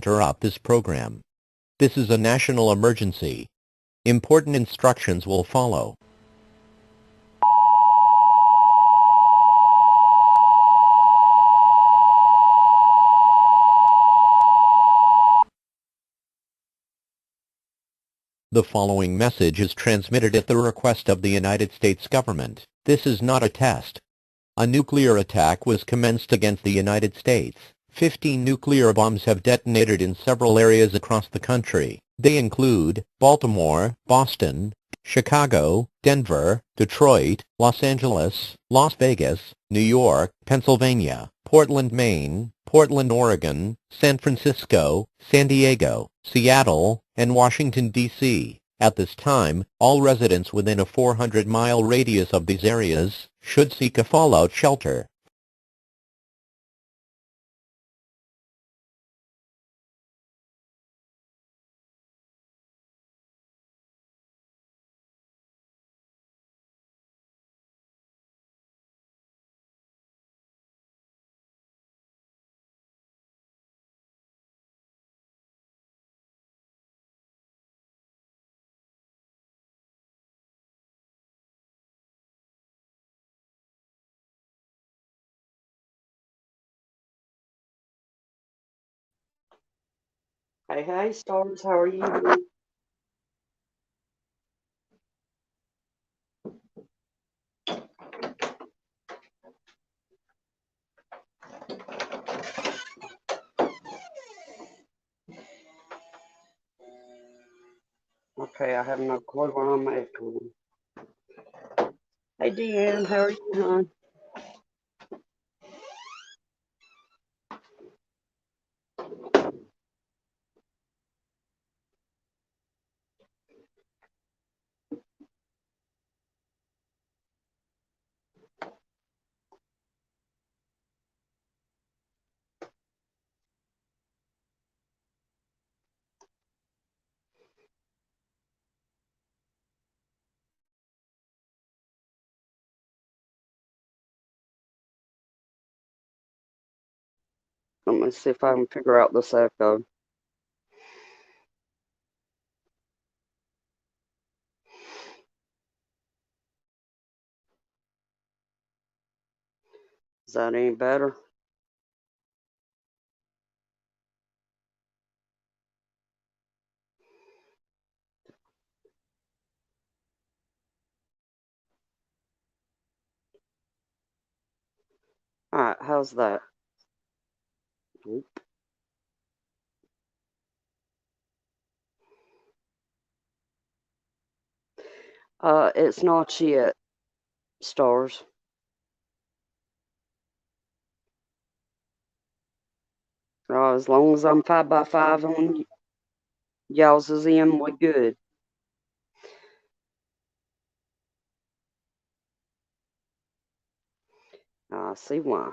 interrupt this program. This is a national emergency. Important instructions will follow. The following message is transmitted at the request of the United States government. This is not a test. A nuclear attack was commenced against the United States. 15 nuclear bombs have detonated in several areas across the country. They include Baltimore, Boston, Chicago, Denver, Detroit, Los Angeles, Las Vegas, New York, Pennsylvania, Portland, Maine, Portland, Oregon, San Francisco, San Diego, Seattle, and Washington, D.C. At this time, all residents within a 400-mile radius of these areas should seek a fallout shelter. Hey, Stars, how are you? Okay, I have no clue what I'm echoing. Hey, Deanne, how are you, hon? Let me see if I can figure out this echo. Is that any better? Alright, how's that? Oop. It's not yet, Stars. As long as I'm 5x5 on y'all's is in, we good. I see why.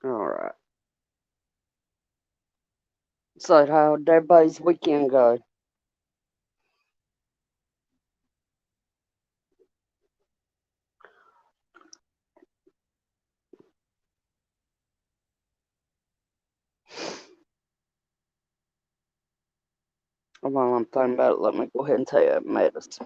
Alright. So, how'd everybody's weekend go? While I'm thinking about it, let me go ahead and take medicine.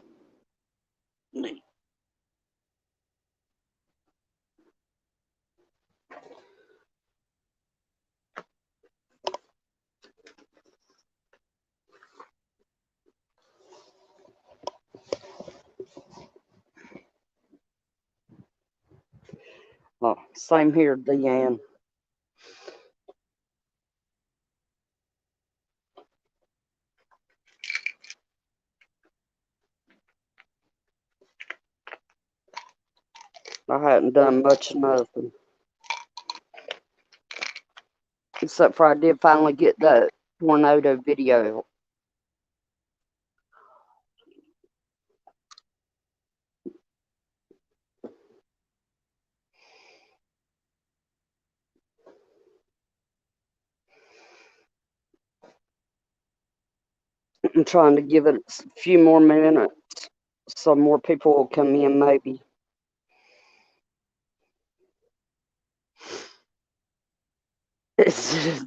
Oh, same here, Deanne. I hadn't done much of nothing. Except for I did finally get that tornado video. I'm trying to give it a few more minutes so more people will come in, maybe. It's just,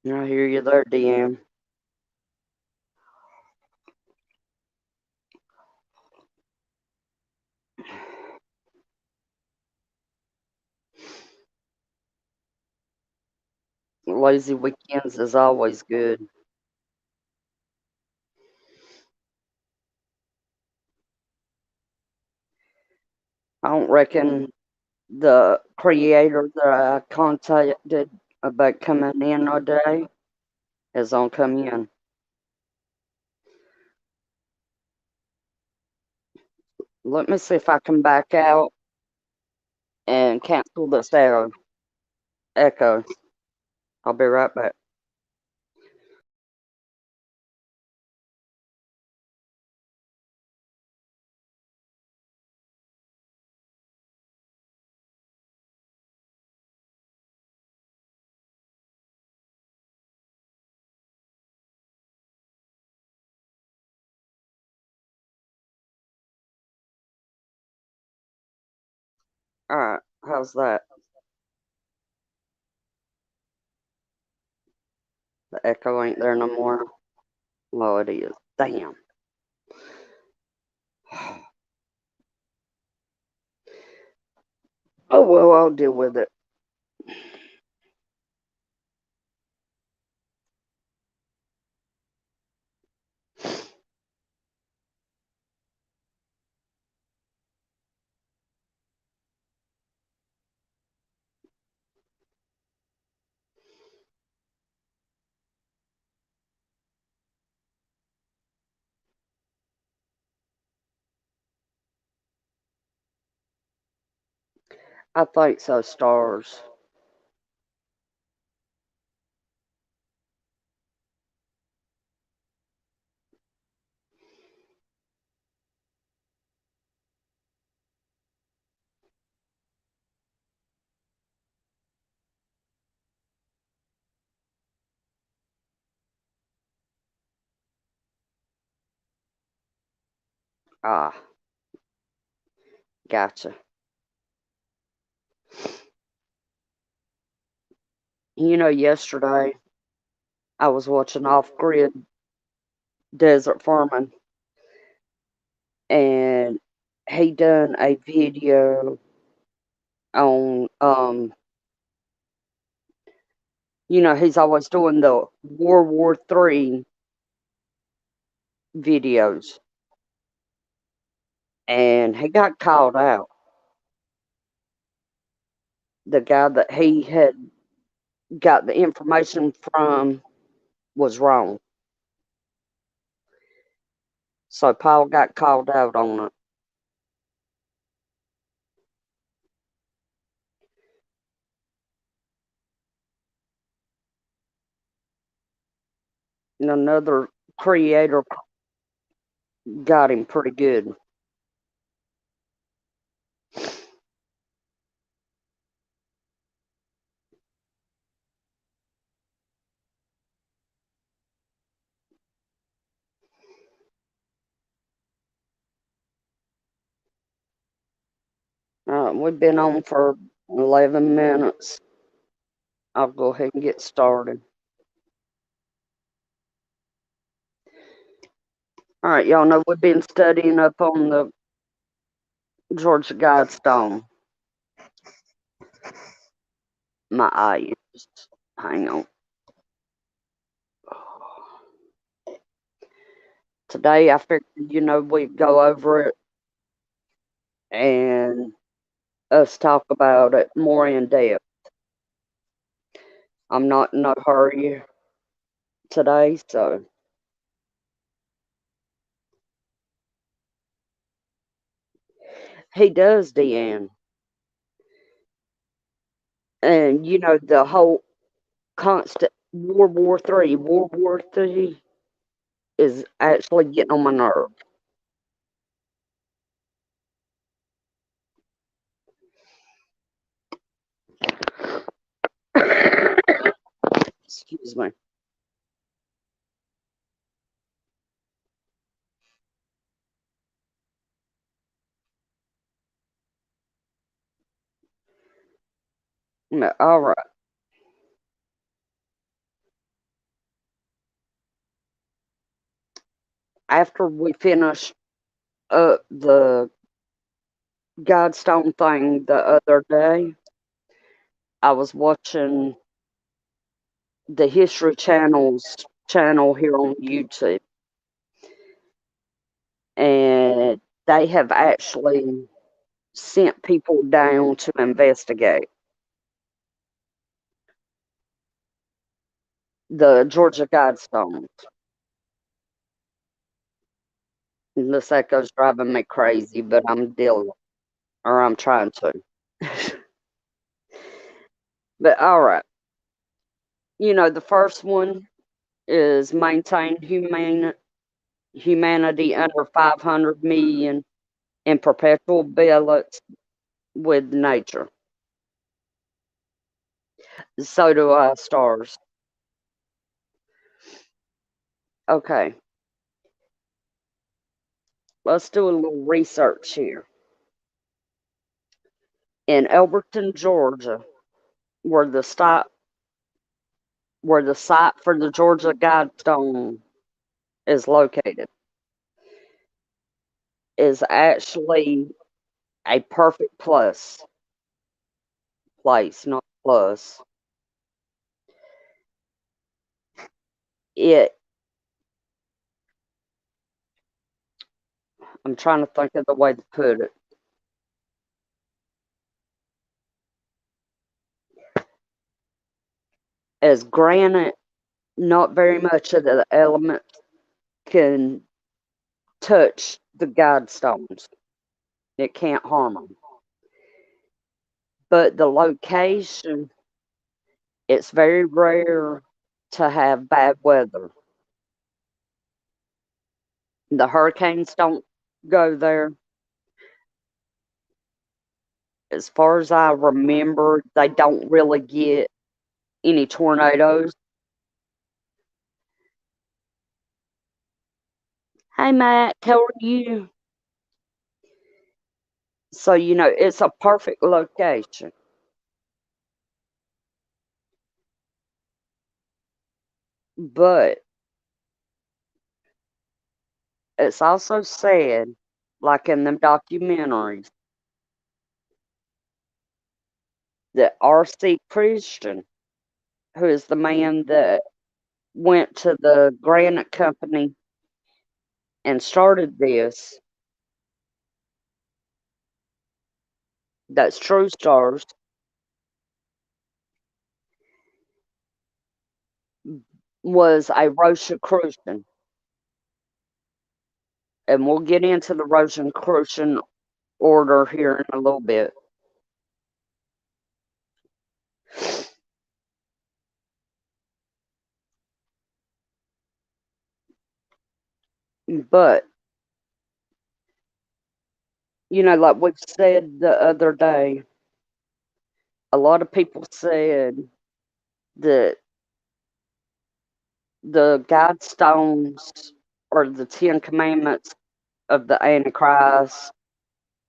I hear you there, DM. Lazy weekends is always good. I don't reckon the creator that I contacted about coming in today is on come in. Let me see if I can back out and cancel this echo. I'll be right back. Alright, how's that? The echo ain't there no more. Well, it is. Damn. Oh, well, I'll deal with it. I think so, stars. Ah, gotcha. Yesterday I was watching Off Grid Desert Farming, and he done a video on he's always doing the World War III videos, and he got called out. The guy that he had got the information from was wrong. So Paul got called out on it. And another creator got him pretty good. We've been on for 11 minutes. I'll go ahead and get started. All right, y'all know we've been studying up on the Georgia Guidestone. My eye is, hang on. Today I figured, we'd go over it and us talk about it more in depth. I'm not in a hurry today, so. He does, Deanne. And you know the whole constant World War III is actually getting on my nerve. Excuse me. No, all right. After we finish up the Guidestone thing the other day, I was watching the History Channel's channel here on YouTube, and they have actually sent people down to investigate the Georgia Guidestones. And this echo's driving me crazy, but I'm dealing, or I'm trying to. But all right, you know, the first one is maintain humanity under 500 million in perpetual balance with nature. So do our stars. Okay, let's do a little research here. In Elberton, Georgia, where the site where the site for the Georgia Guidestone is located, is actually a perfect place, not plus. It I'm trying to think of the way to put it. As granite, not very much of the element can touch the Guidestones. It can't harm them. But the location, it's very rare to have bad weather. The hurricanes don't go there. As far as I remember, they don't really get any tornadoes. Hey, Matt, how are you? So, you know, it's a perfect location. But it's also said, like in them documentaries, that R.C. Christian, who is the man that went to the granite company and started this, that's True Stars, was a Rosicrucian. And we'll get into the Rosicrucian order here in a little bit. But, you know, like we said the other day, a lot of people said that the Guidestones or the Ten Commandments of the Antichrist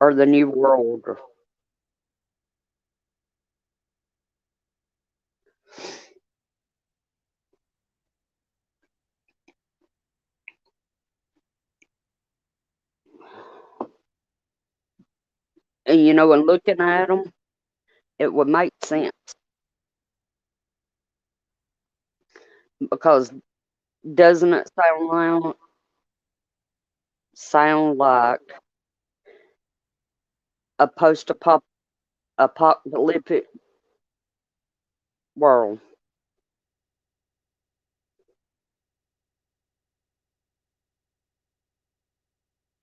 or the New World Order. And you know, in looking at them, it would make sense because doesn't it sound like a post-apocalyptic world?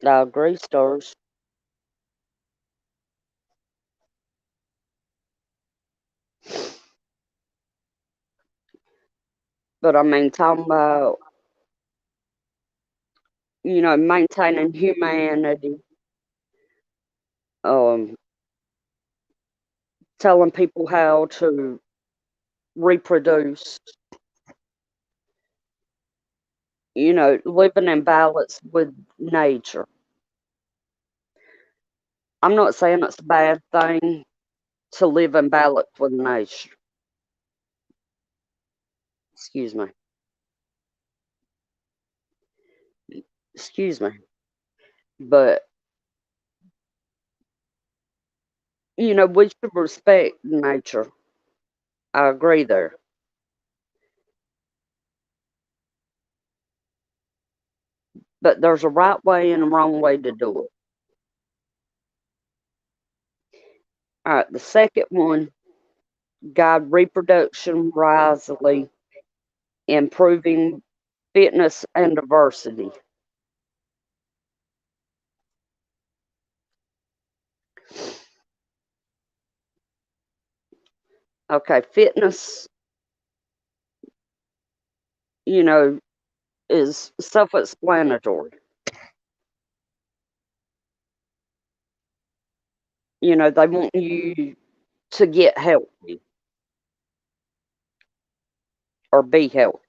I agree, stars. But I mean, talking about, maintaining humanity, um, telling people how to reproduce, living in balance with nature. I'm not saying it's a bad thing to live in balance with nature. Excuse me. Excuse me. But, we should respect nature. I agree there. But there's a right way and a wrong way to do it. All right, the second one, guide reproduction wisely, improving fitness and diversity. Okay, fitness, you know, is self explanatory. They want you to get healthy or be healthy.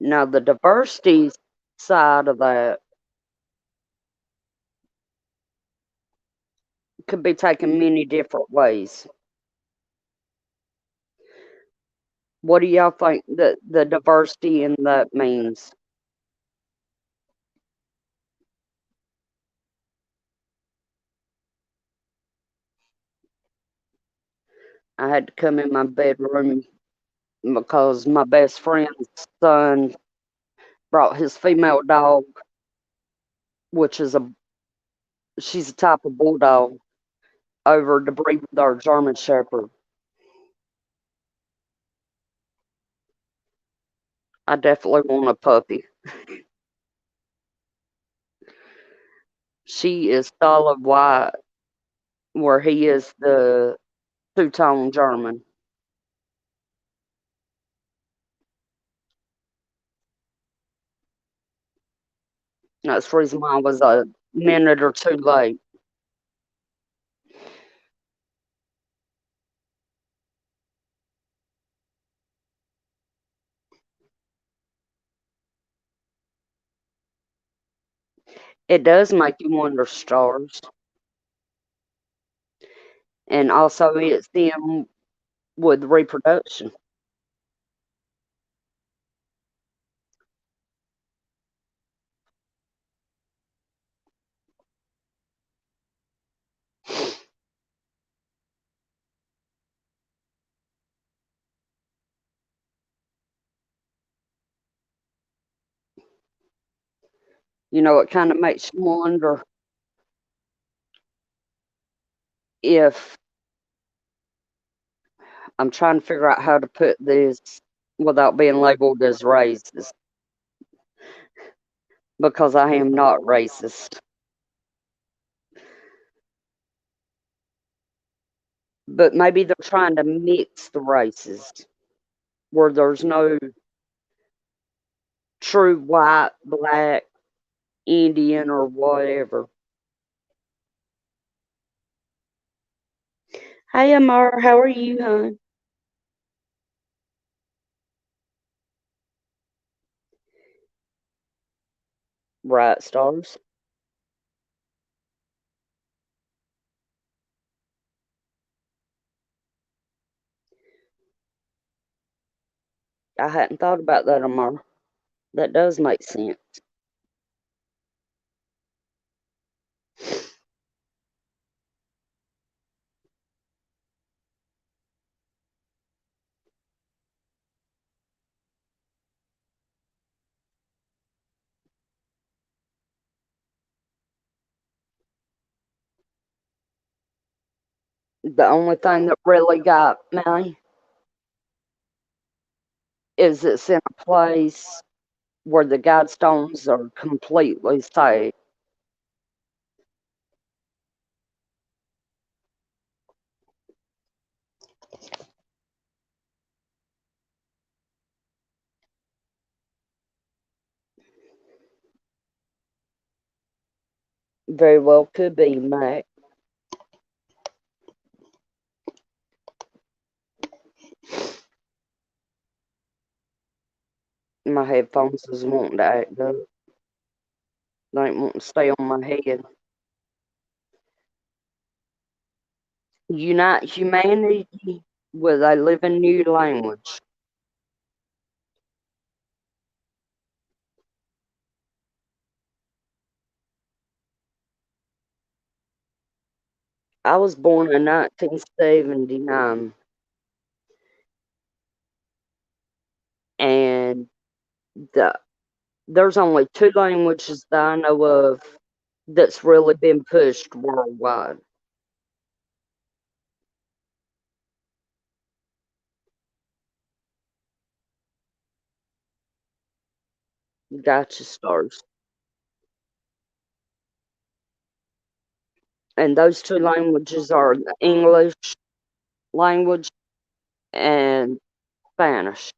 Now, the diversity side of that could be taken many different ways. What do y'all think that the diversity in that means? I had to come in my bedroom because my best friend's son brought his female dog, which is she's a type of bulldog, over to breed with our German Shepherd. I definitely want a puppy. She is solid white, where he is the two-tone German. That's the reason why I was a minute or two late. It does make you wonder stars, and also it's them with reproduction. It kind of makes you wonder if I'm trying to figure out how to put this without being labeled as racist because I am not racist. But maybe they're trying to mix the races where there's no true white, black, Indian, or whatever. Hey, Amar, how are you, hon? Bright stars. I hadn't thought about that, Amar. That does make sense. The only thing that really got me is it's in a place where the Guidestones are completely safe. Very well could be, Mac. My headphones is wanting to act up. They ain't wanting to stay on my head. Unite humanity with a living new language. I was born in 1979, and the, there's only two languages that I know of that's really been pushed worldwide. Gotcha, stars. And those two languages are the English language and Spanish.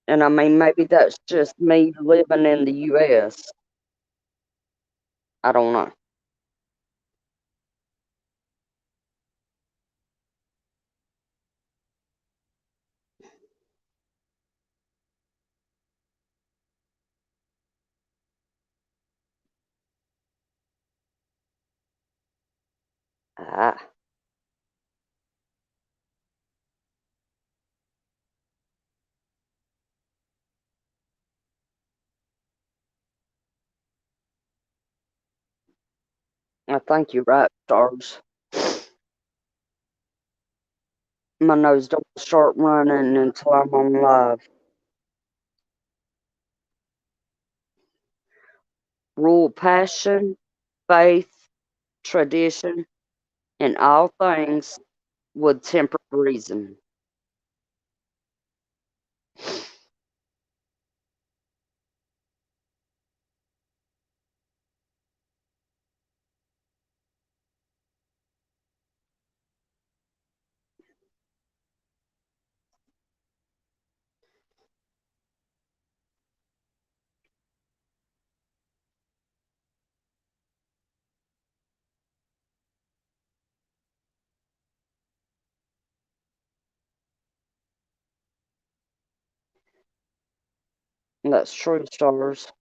And I mean, maybe that's just me living in the US. I don't know. Ah, I think you're right, stars. My nose don't start running until I'm on live. Rule passion, faith, tradition, and all things with tempered reason. That's true, stars.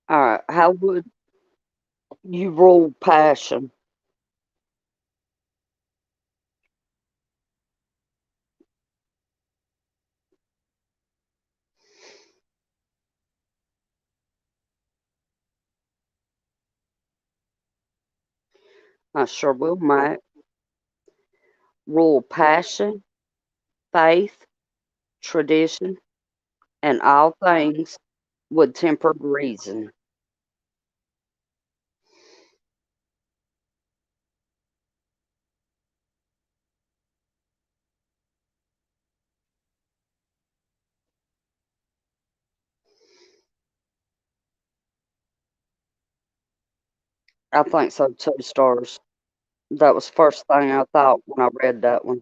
All right, how would you rule passion? I sure will, Mike. Rule passion, faith, tradition, and all things with tempered reason. I think so too, stars. That was the first thing I thought when I read that one.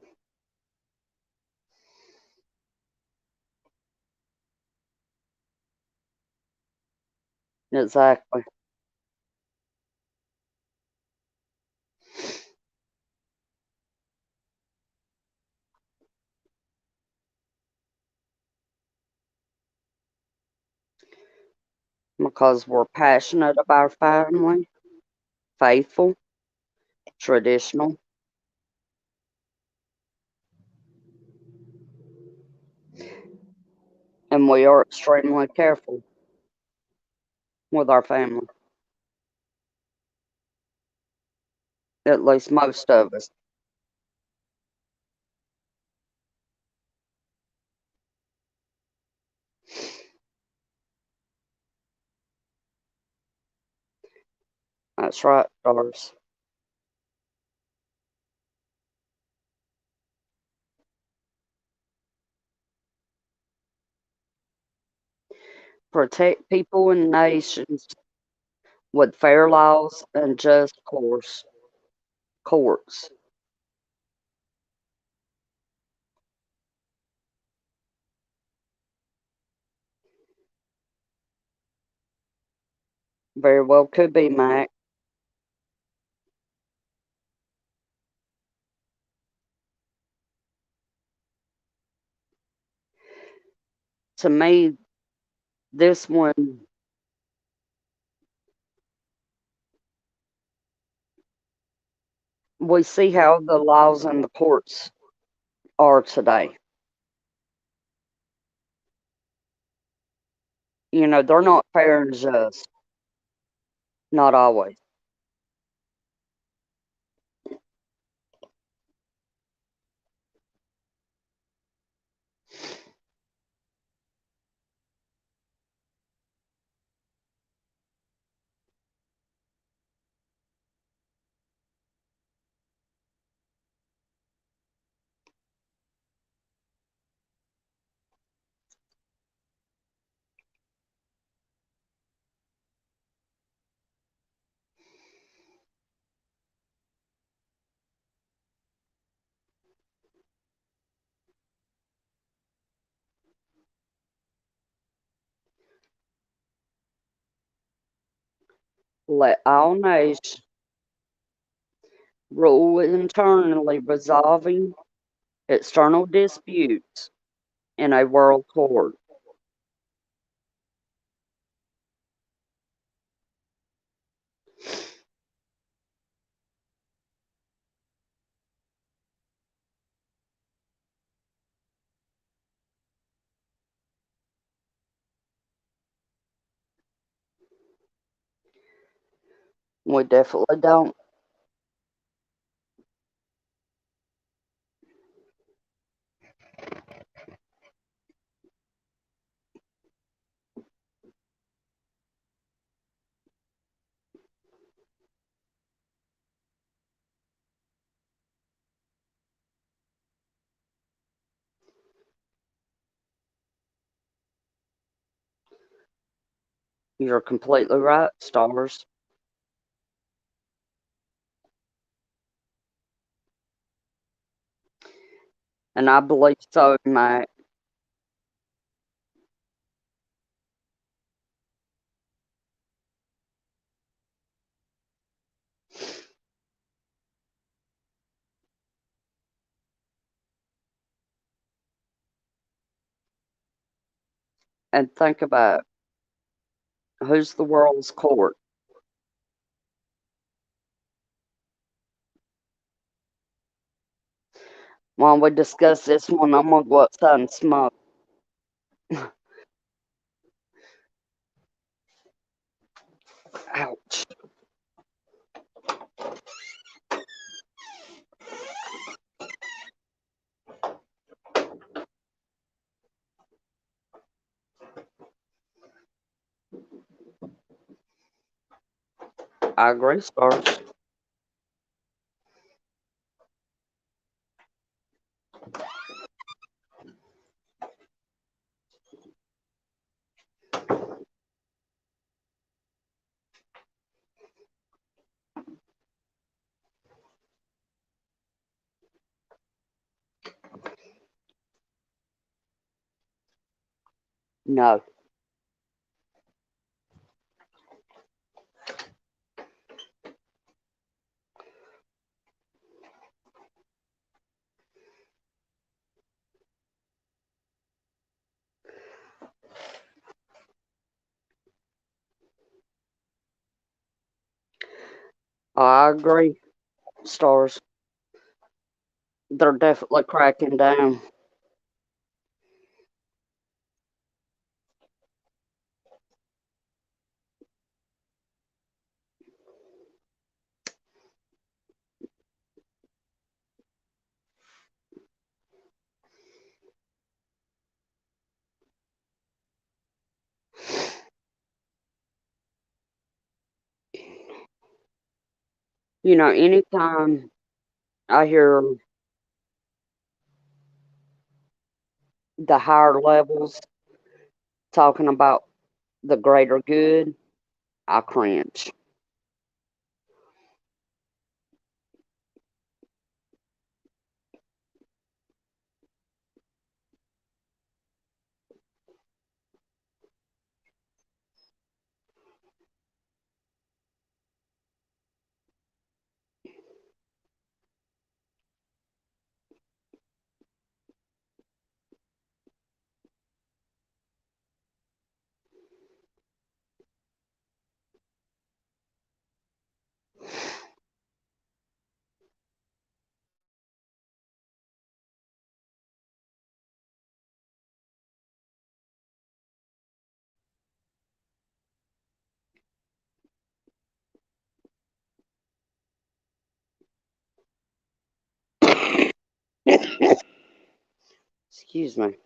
Exactly. Because we're passionate about our family, faithful, traditional, and we are extremely careful with our family. At least most of us. That's right, stars. Protect people and nations with fair laws and just courts. Very well could be, Mac. To me, this one, we see how the laws and the courts are today. They're not fair and just, not always. Let all nations rule internally, resolving external disputes in a world court. We definitely don't. You're completely right, stars. And I believe so, Mac. And think about who's the world's court. While we discuss this one, I'm gonna go outside and smoke. Ouch. I agree, stars. No, I agree, stars. They're definitely cracking down. Anytime I hear the higher levels talking about the greater good, I cringe. Excuse me.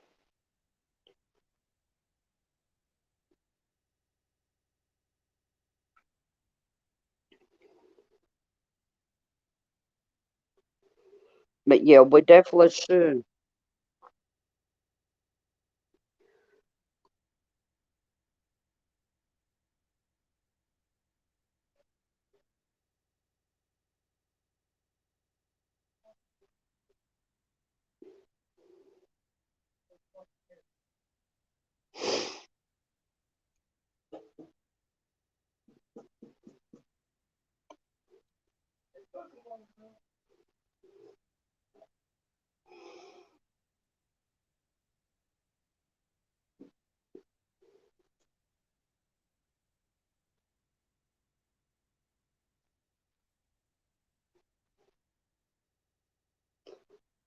But yeah, we definitely should.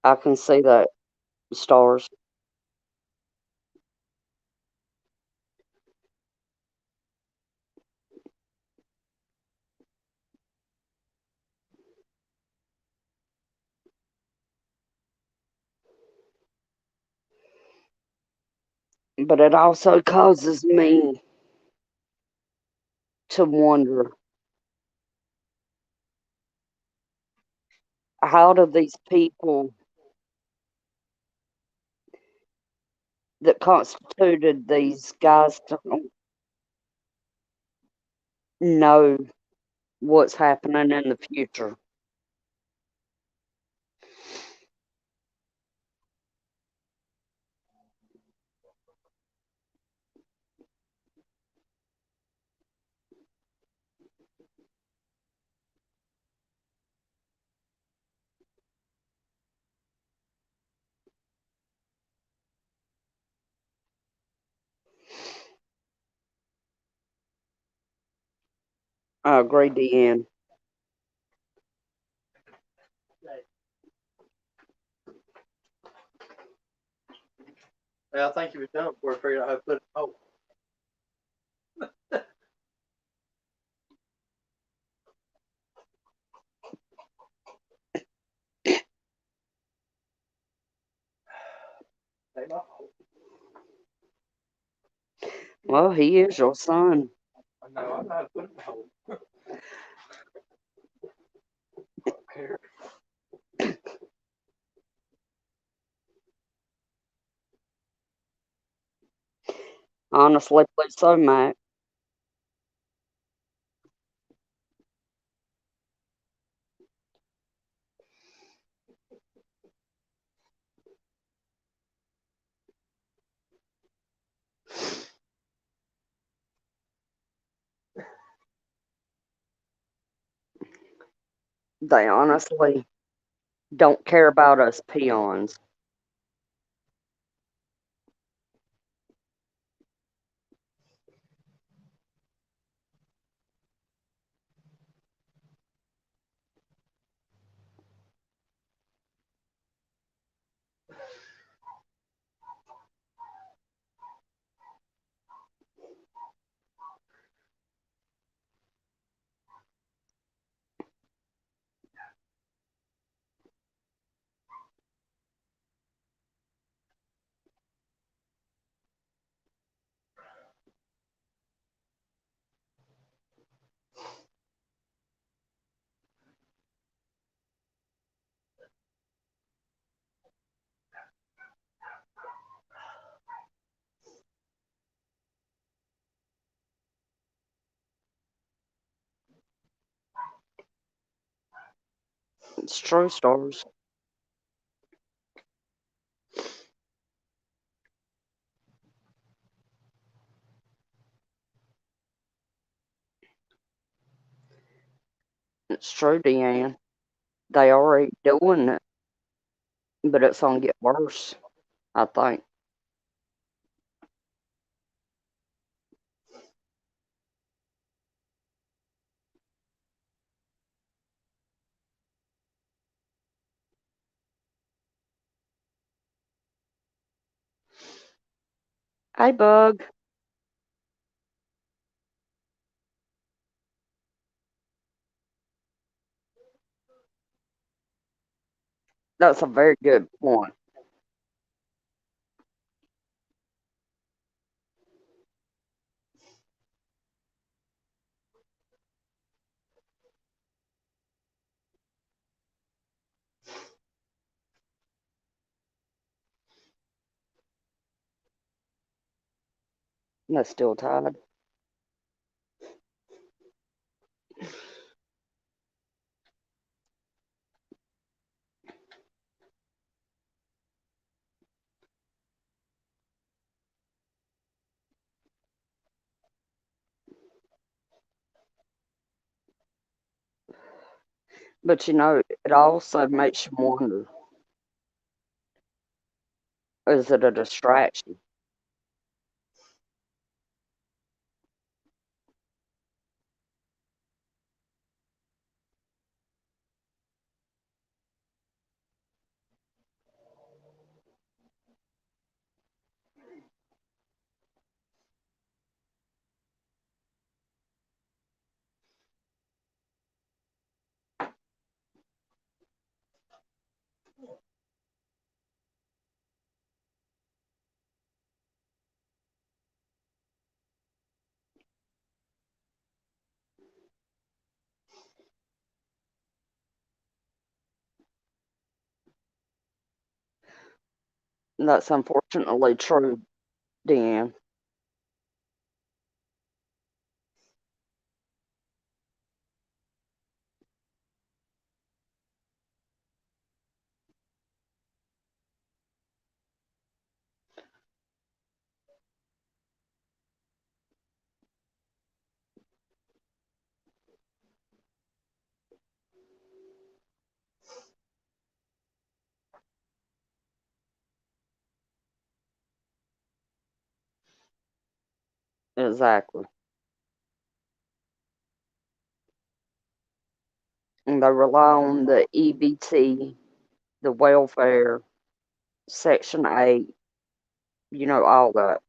I can see that, stars. But it also causes me to wonder, how do these people that constituted these guys to know what's happening in the future? I agree, Deanne. Well, he is your son. Honestly, please so, Mac. They honestly don't care about us peons. It's true, stars. It's true, Deanne. They already doing it, but it's gonna get worse, I think. Hey, Bug. That's a very good point. They're still tied. But it also makes you wonder, is it a distraction? That's unfortunately true, Dan. Exactly. And they rely on the EBT, the welfare, Section 8, all that.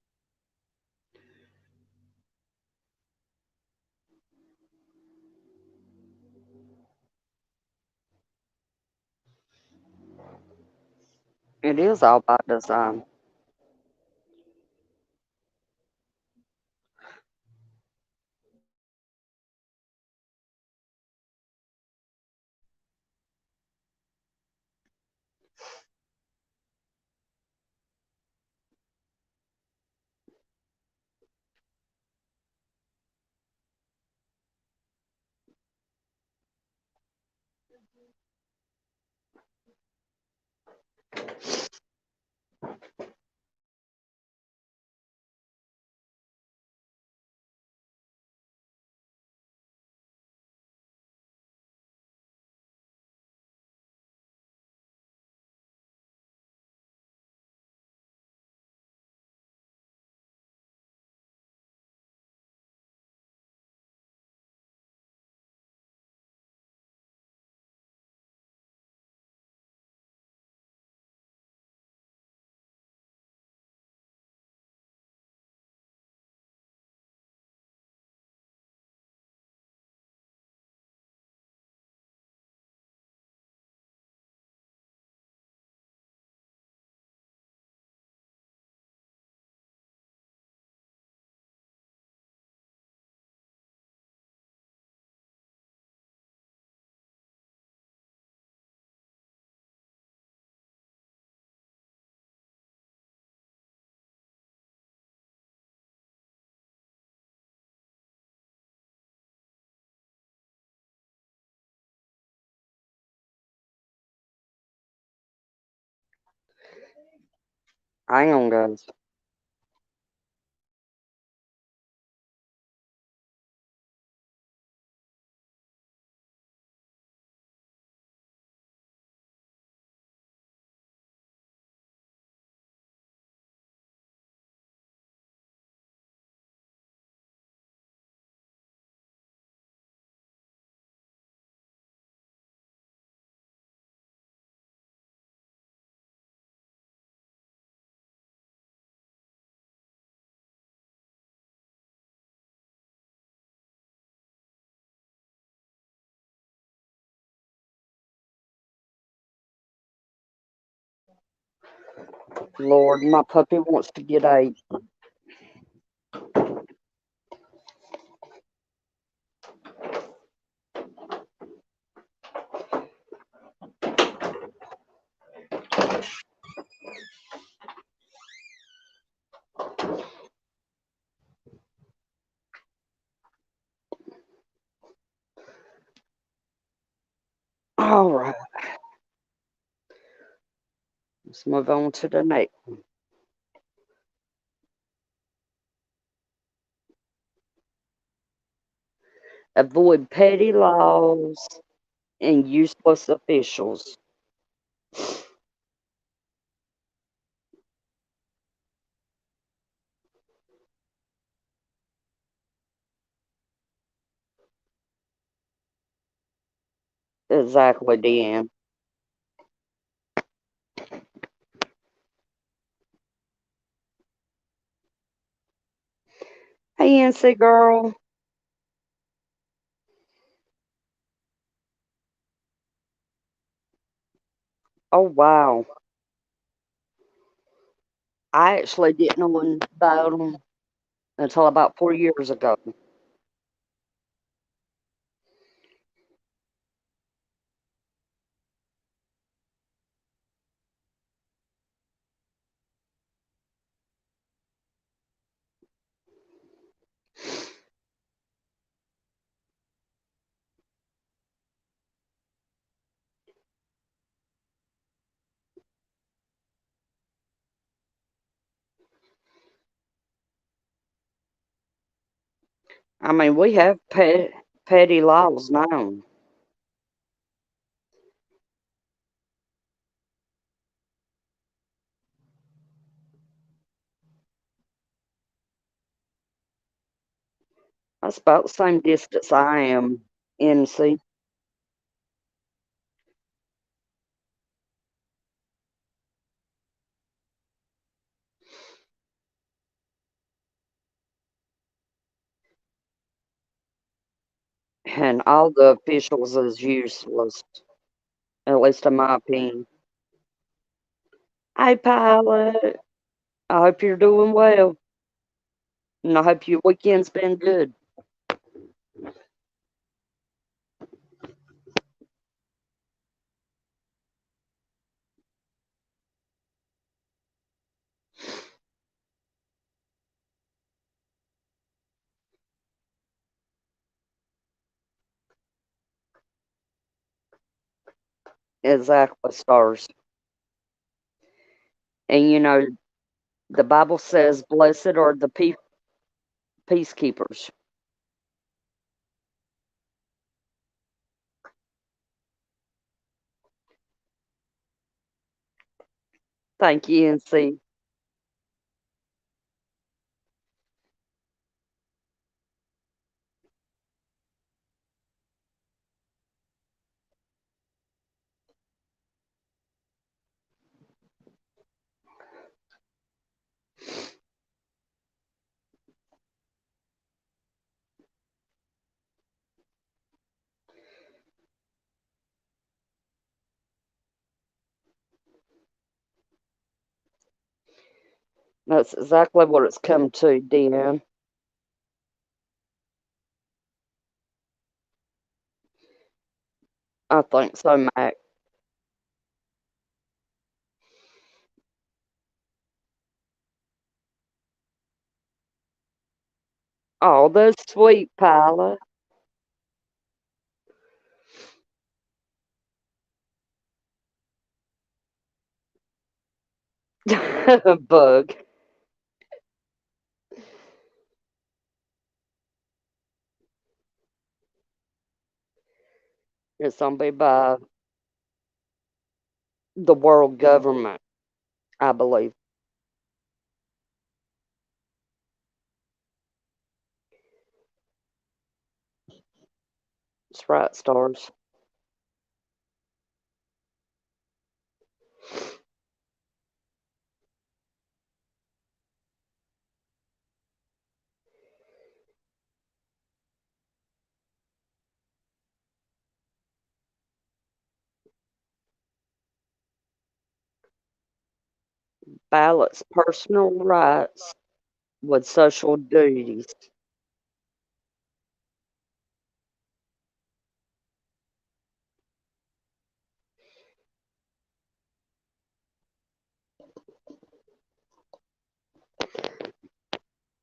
It is all by design. Hang on, guys. Lord, my puppy wants to get ate. All right. Let's move on to the next. Avoid petty laws and useless officials. Exactly, Deanne. Hey, NC girl. Oh, wow. I actually didn't know about them until about 4 years ago. I mean, we have petty laws now. That's about the same distance I am, NC. And all the officials is useless, at least in my opinion. Hey, pilot. I hope you're doing well. And I hope your weekend's been good. Exactly, stars. And you know, the Bible says, blessed are the peacekeepers. Thank you, NC. That's exactly what it's come to, Deanne. I think so, Mac. Oh, that's sweet, pilot. Bug. It's gonna be by the world government, I believe. That's right, stars. Balance personal rights with social duties.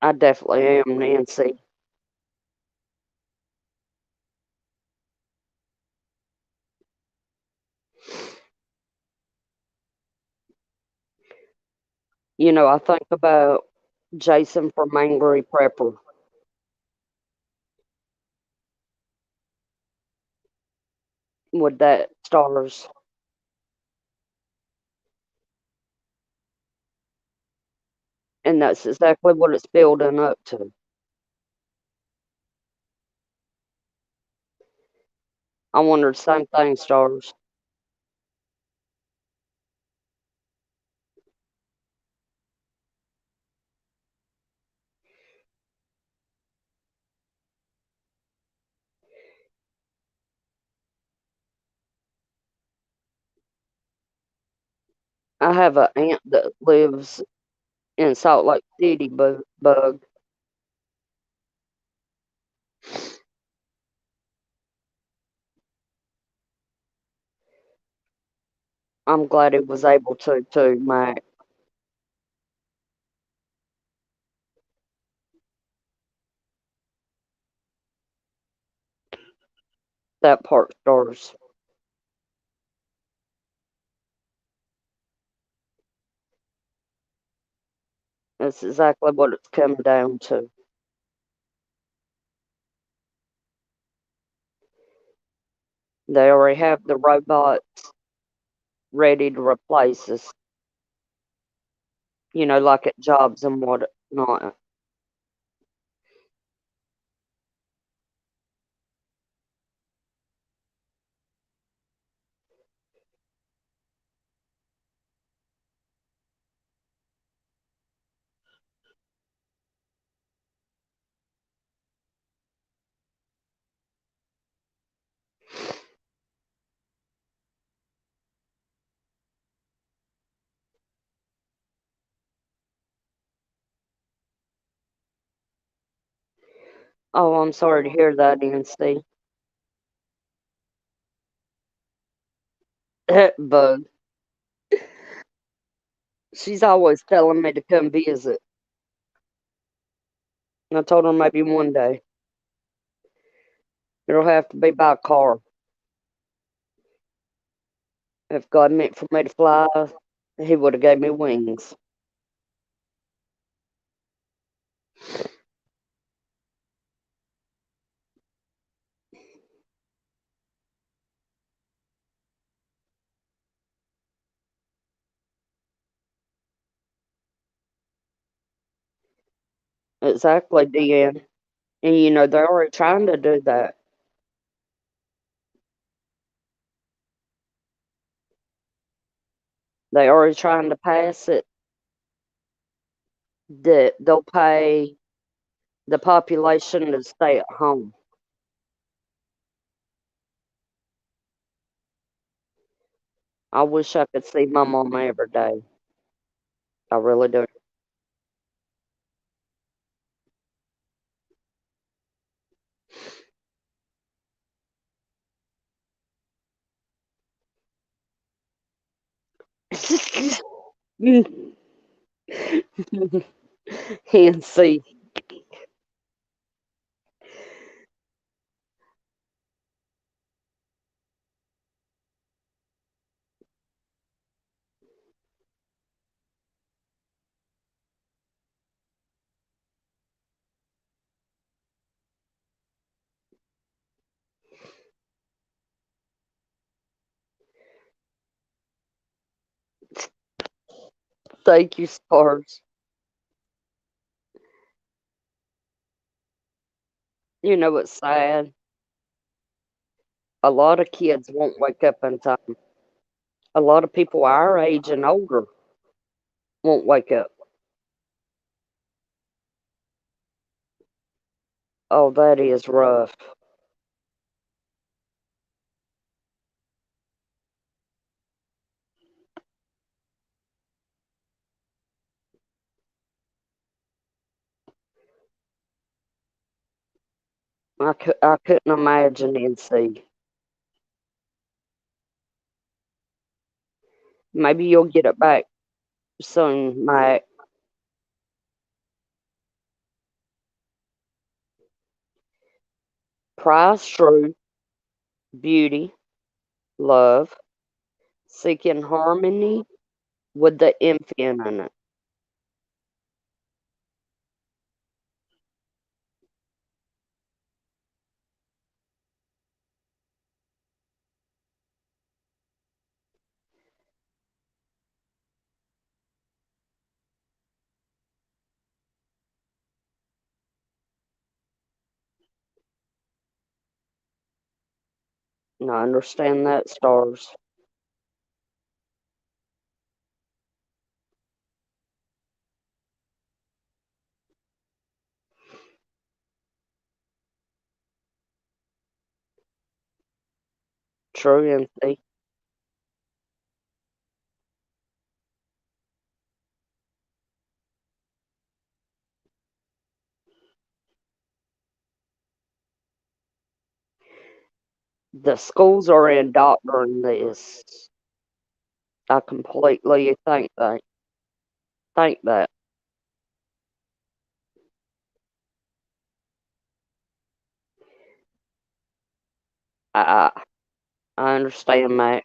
I definitely am, Nancy. I think about Jason from Angry Prepper with that stars, and that's exactly what it's building up to. I wonder the same thing, stars. I have an aunt that lives in Salt Lake City, Bug. I'm glad he was able to, too, Mac. That part, stars. That's exactly what it's come down to. They already have the robots ready to replace us, like at jobs and whatnot. Oh, I'm sorry to hear that, Nancy. Bug. She's always telling me to come visit. And I told her maybe one day. It'll have to be by car. If God meant for me to fly, He would have gave me wings. Exactly, Deanne. And they're already trying to do that. They're already trying to pass it that they'll pay the population to stay at home. I wish I could see my mama every day. I really do. And see. Thank you, stars. You know what's sad? A lot of kids won't wake up in time. A lot of people our age and older won't wake up. Oh, that is rough. I couldn't imagine NC. Maybe you'll get it back soon, Mike. Prize true, beauty, love, seeking harmony with the infinite. And I understand that, stars. True, NC. The schools are indoctrinating this. I completely think that. I I understand, Mac.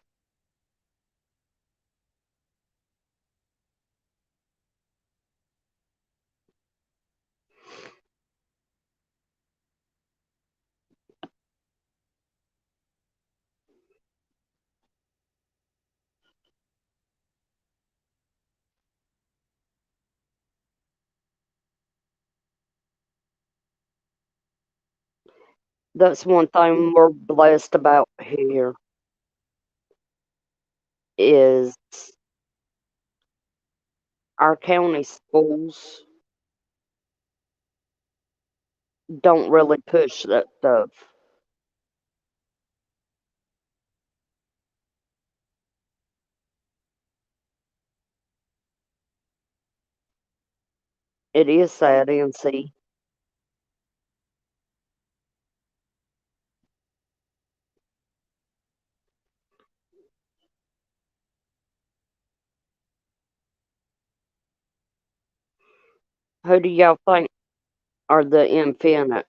That's one thing we're blessed about here is our county schools don't really push that stuff. It is sad, NC. Who do y'all think are the infinite?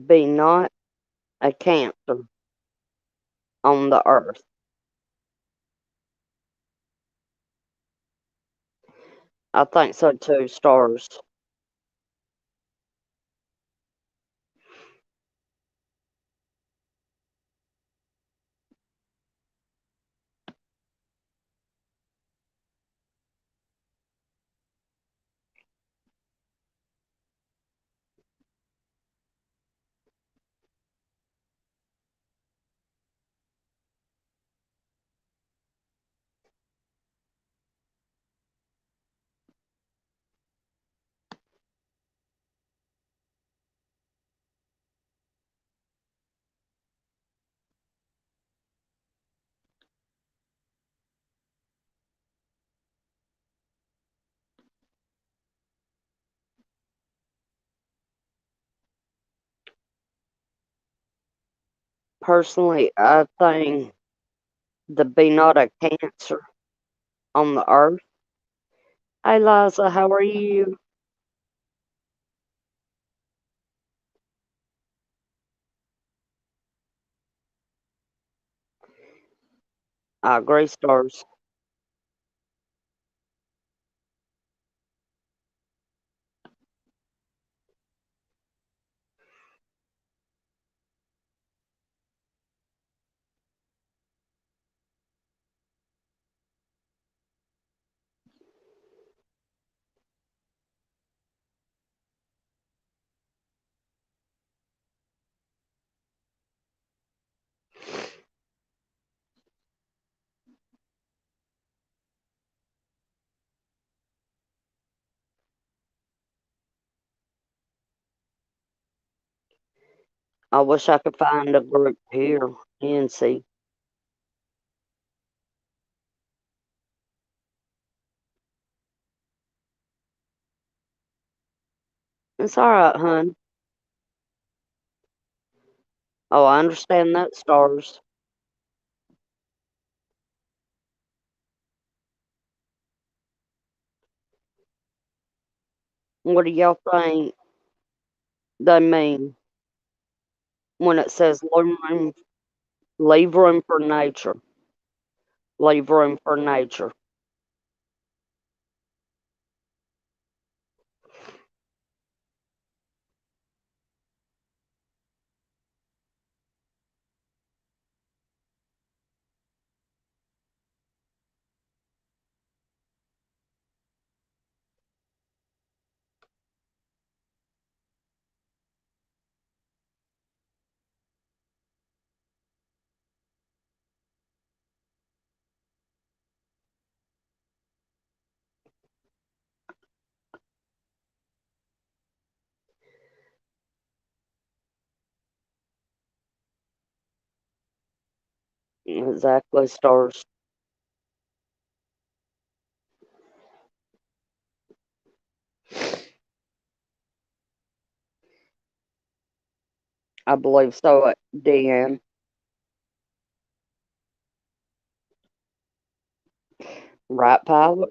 Be not a cancer on the earth. I think so too. Stars. Personally, I think the be not a cancer on the earth. Hey, Liza, how are you? I agree, stars. I wish I could find a group here and see. It's all right, hun. Oh, I understand that, stars. What do y'all think they mean when it says leave room for nature? Leave room for nature. Exactly, stars. I believe so, Dan. Right, pilot?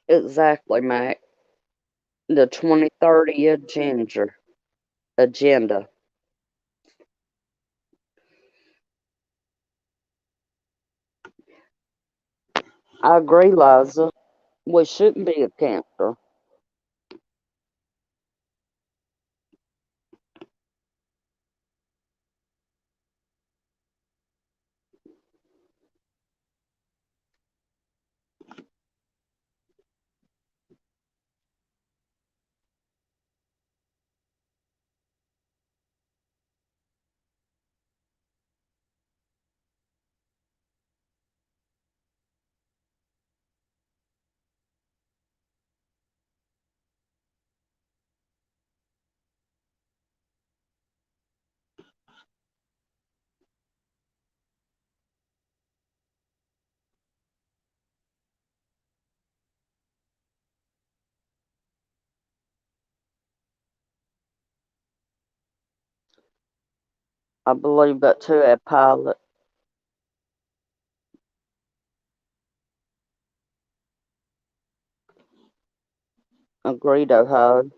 Exactly, Mac. The 2030 agenda. I agree, Liza. We shouldn't be a cancer. I believe that too at Pilot. Agreed, Ohio.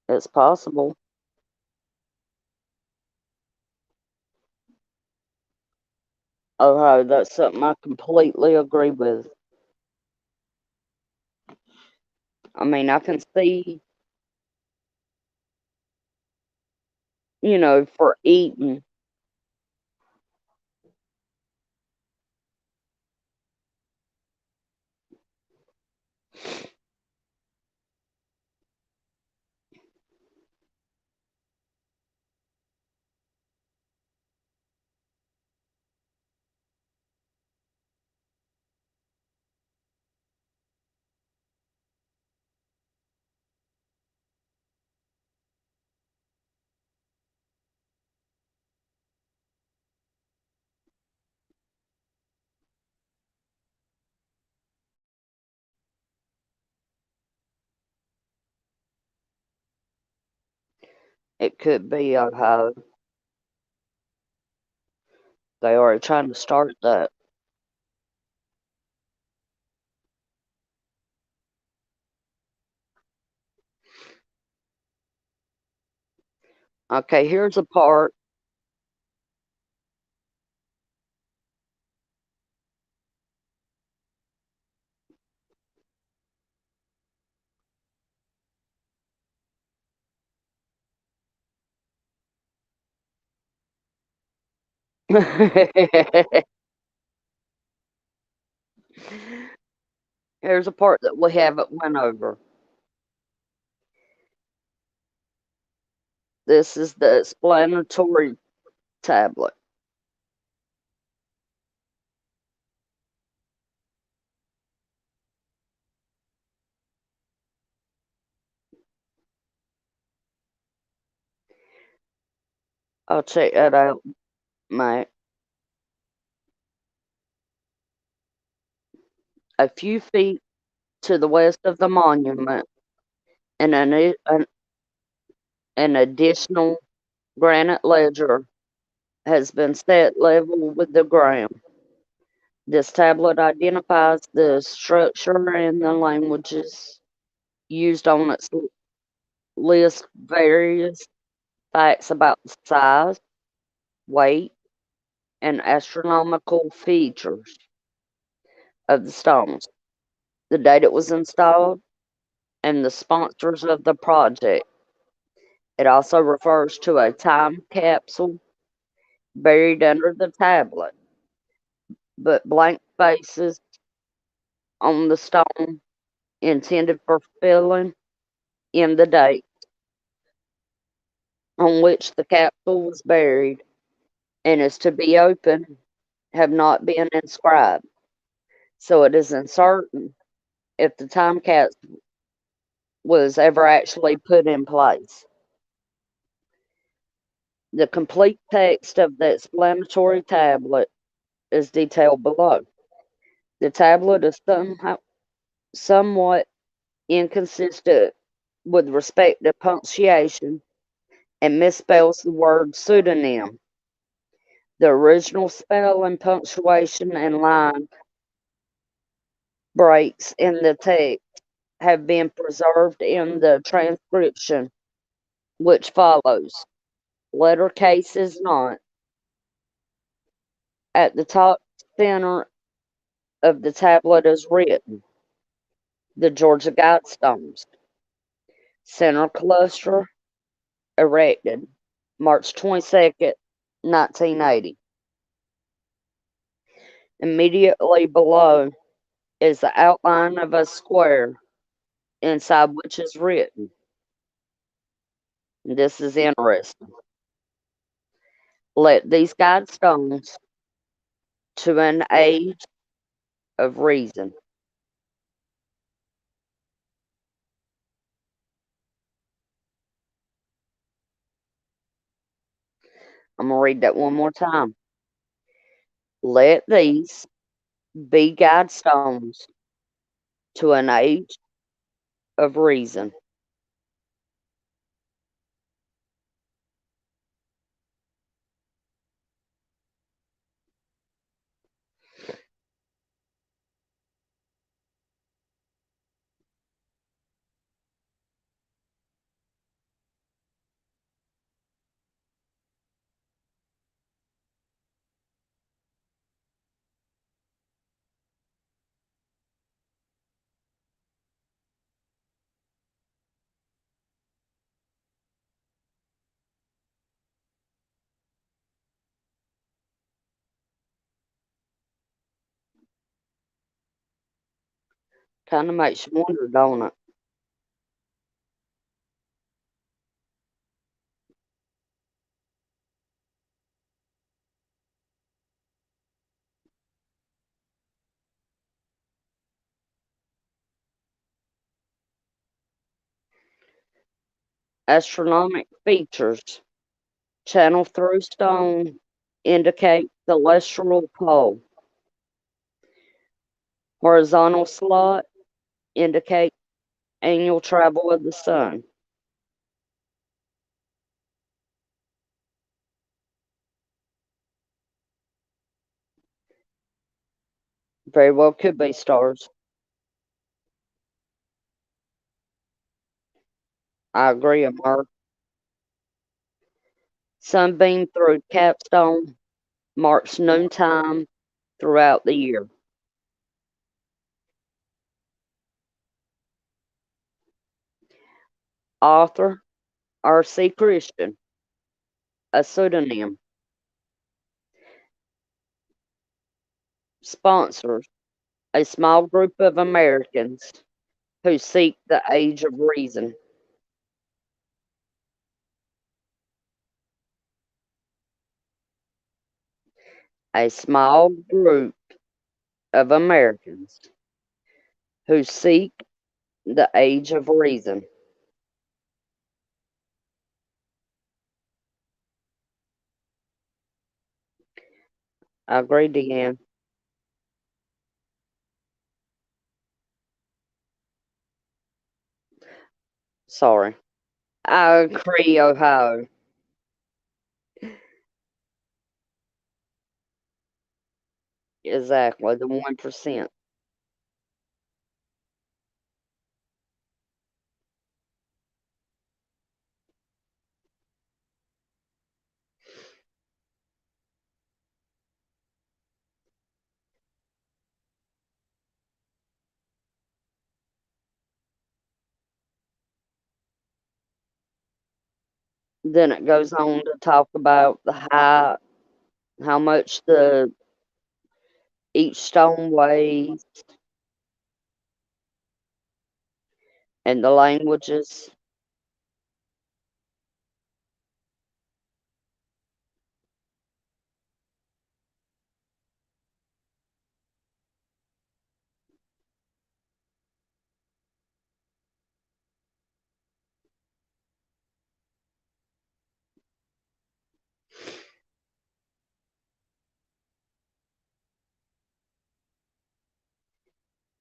It's possible. Ohio, that's something I completely agree with. I mean, I can see, for eating. It could be Ohio. They are trying to start that. Okay, here's a part. Here's a part that we haven't went over. This is the explanatory tablet. I'll check that out, mate. A few feet to the west of the monument, and an additional granite ledger has been set level with the ground. This tablet identifies the structure and the languages used on its list various facts about the size, weight, and astronomical features of the stones, the date it was installed, and the sponsors of the project. It also refers to a time capsule buried under the tablet, but blank spaces on the stone intended for filling in the date on which the capsule was buried and is to be opened have not been inscribed. So it is uncertain if the time capsule was ever actually put in place. The complete text of the explanatory tablet is detailed below. The tablet is somewhat inconsistent with respect to punctuation and misspells the word pseudonym. The original spelling, punctuation, and line breaks in the text have been preserved in the transcription, which follows. Letter case is not. At the top center of the tablet is written the Georgia Guidestones. Center cluster erected March 22nd, 1980. Immediately below is the outline of a square inside which is written. This is interesting. Let these guidestones to an age of reason. I'm going to read that one more time. Let these be guidestones to an age of reason. Kind of makes you wonder, don't it? Astronomic features. Channel through stone indicate celestial pole. Horizontal slot indicate annual travel of the sun. Very well could be stars. I agree, Amar. Sunbeam through capstone marks noontime throughout the year. Author R.C. Christian, a pseudonym. Sponsors a small group of Americans who seek the age of reason. A small group of Americans who seek the age of reason. I agree, Deanne. Sorry. I agree, Ohio. Exactly, the 1%. Then it goes on to talk about the height, how much the each stone weighs, and the languages.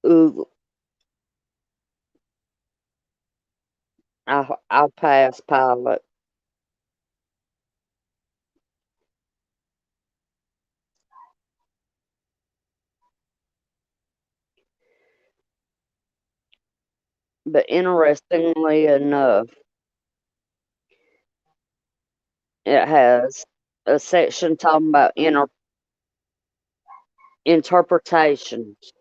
Ooh, I'll pass pilot. But interestingly enough, it has a section talking about interpretations.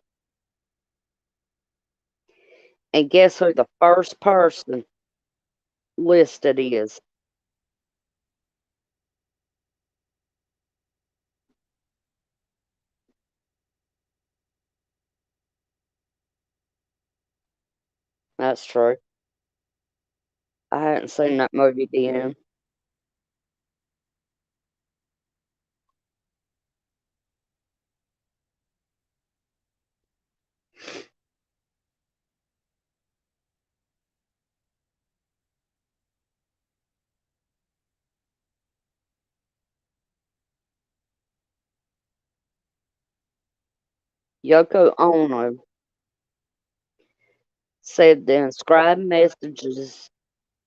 And guess who the first person listed is? That's true. I hadn't seen that movie, Dan. Yoko Ono said the inscribed messages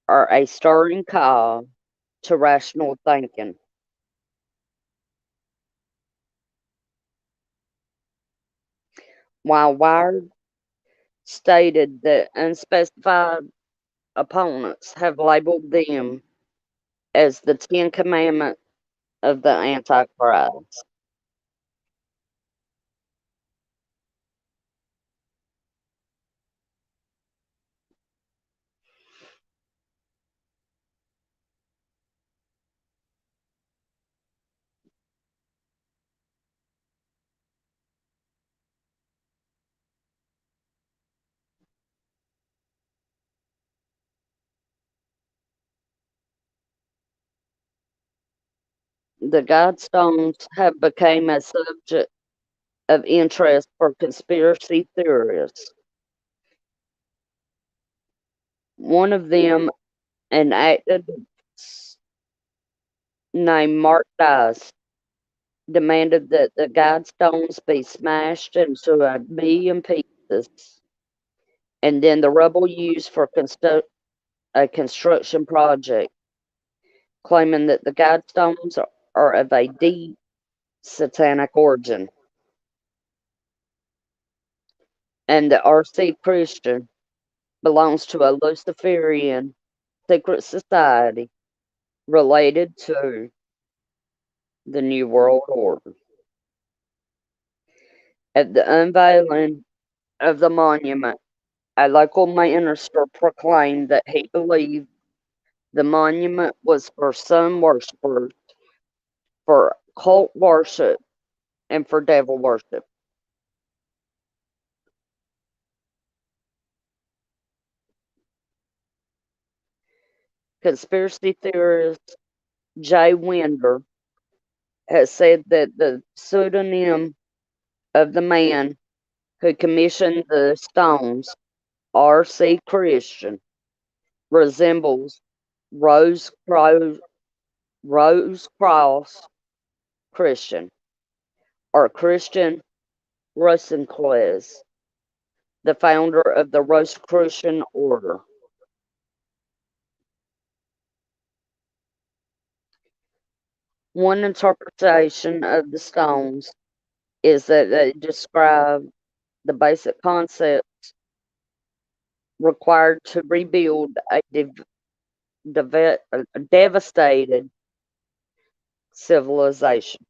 are a stirring call to rational thinking. While Wired stated that unspecified opponents have labeled them as the Ten Commandments of the Antichrist. The Guidestones have become a subject of interest for conspiracy theorists. One of them, an activist named Mark Dice, demanded that the Guidestones be smashed into a million pieces and then the rubble used for a construction project, claiming that the Guidestones are of a deep satanic origin. And the RC Christian belongs to a Luciferian secret society related to the New World Order. At the unveiling of the monument, a local minister proclaimed that he believed the monument was for sun worshippers, for cult worship, and for devil worship. Conspiracy theorist Jay Winder has said that the pseudonym of the man who commissioned the stones, R.C. Christian, resembles Rose, Rose Cross Christian, or Christian Rosenkreuz, the founder of the Rosicrucian order. One interpretation of the stones is that they describe the basic concepts required to rebuild a devastated civilization.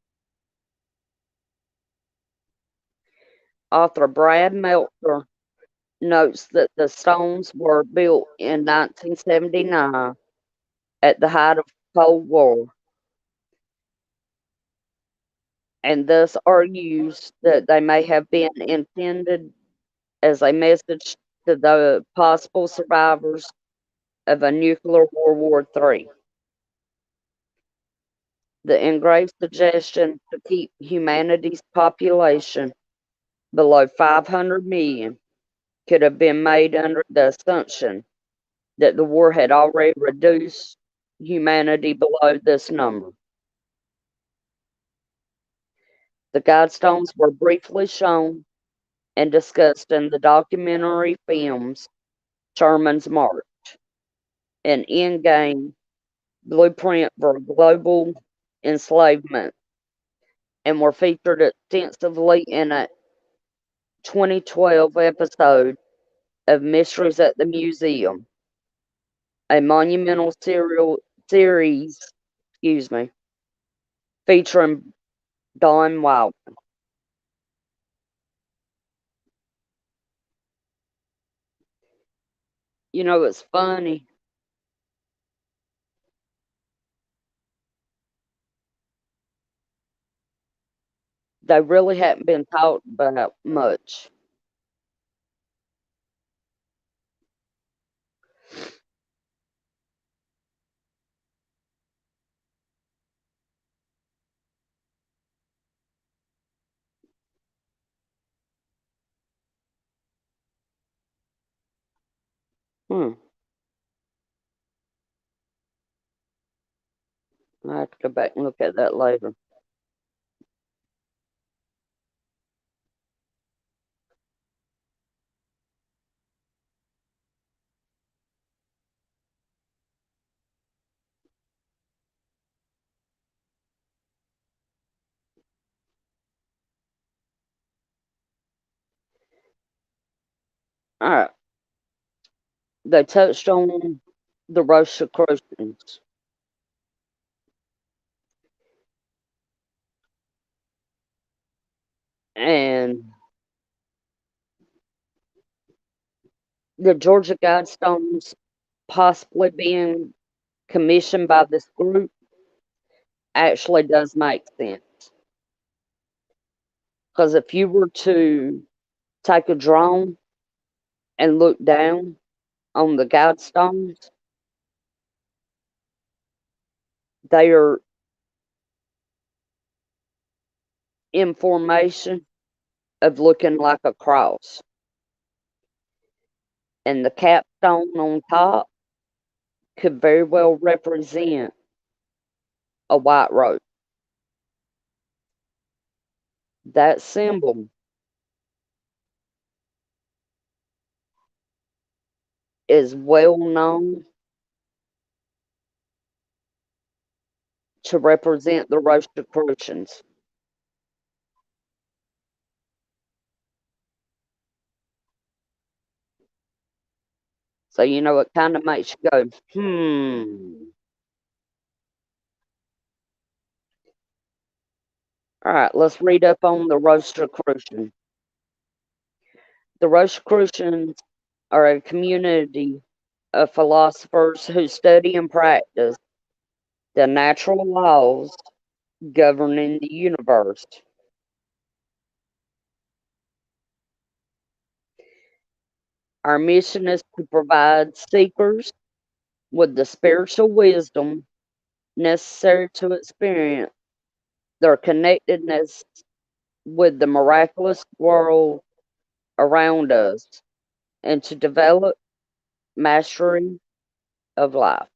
Author Brad Meltzer notes that the stones were built in 1979 at the height of the Cold War, and thus argues that they may have been intended as a message to the possible survivors of a nuclear World War III. The engraved suggestion to keep humanity's population below 500 million could have been made under the assumption that the war had already reduced humanity below this number. The Guidestones were briefly shown and discussed in the documentary films Sherman's March and Endgame Blueprint for Global Enslavement, and were featured extensively in a 2012 episode of Mysteries at the Museum, a monumental series, featuring Don Wild. You know, it's funny. They really hadn't been talked about much. Hmm. I have to go back and look at that later. All right. They touched on the Rosicrucians. And the Georgia Guidestones possibly being commissioned by this group actually does make sense. Because if you were to take a drone and look down on the Guidestones, they are in formation of looking like a cross. And the capstone on top could very well represent a white rose. That symbol is well known to represent the Rosicrucians. So, it kind of makes you go, All right, let's read up on the Rosicrucian. The Rosicrucians are a community of philosophers who study and practice the natural laws governing the universe. Our mission is to provide seekers with the spiritual wisdom necessary to experience their connectedness with the miraculous world around us and to develop mastery of life.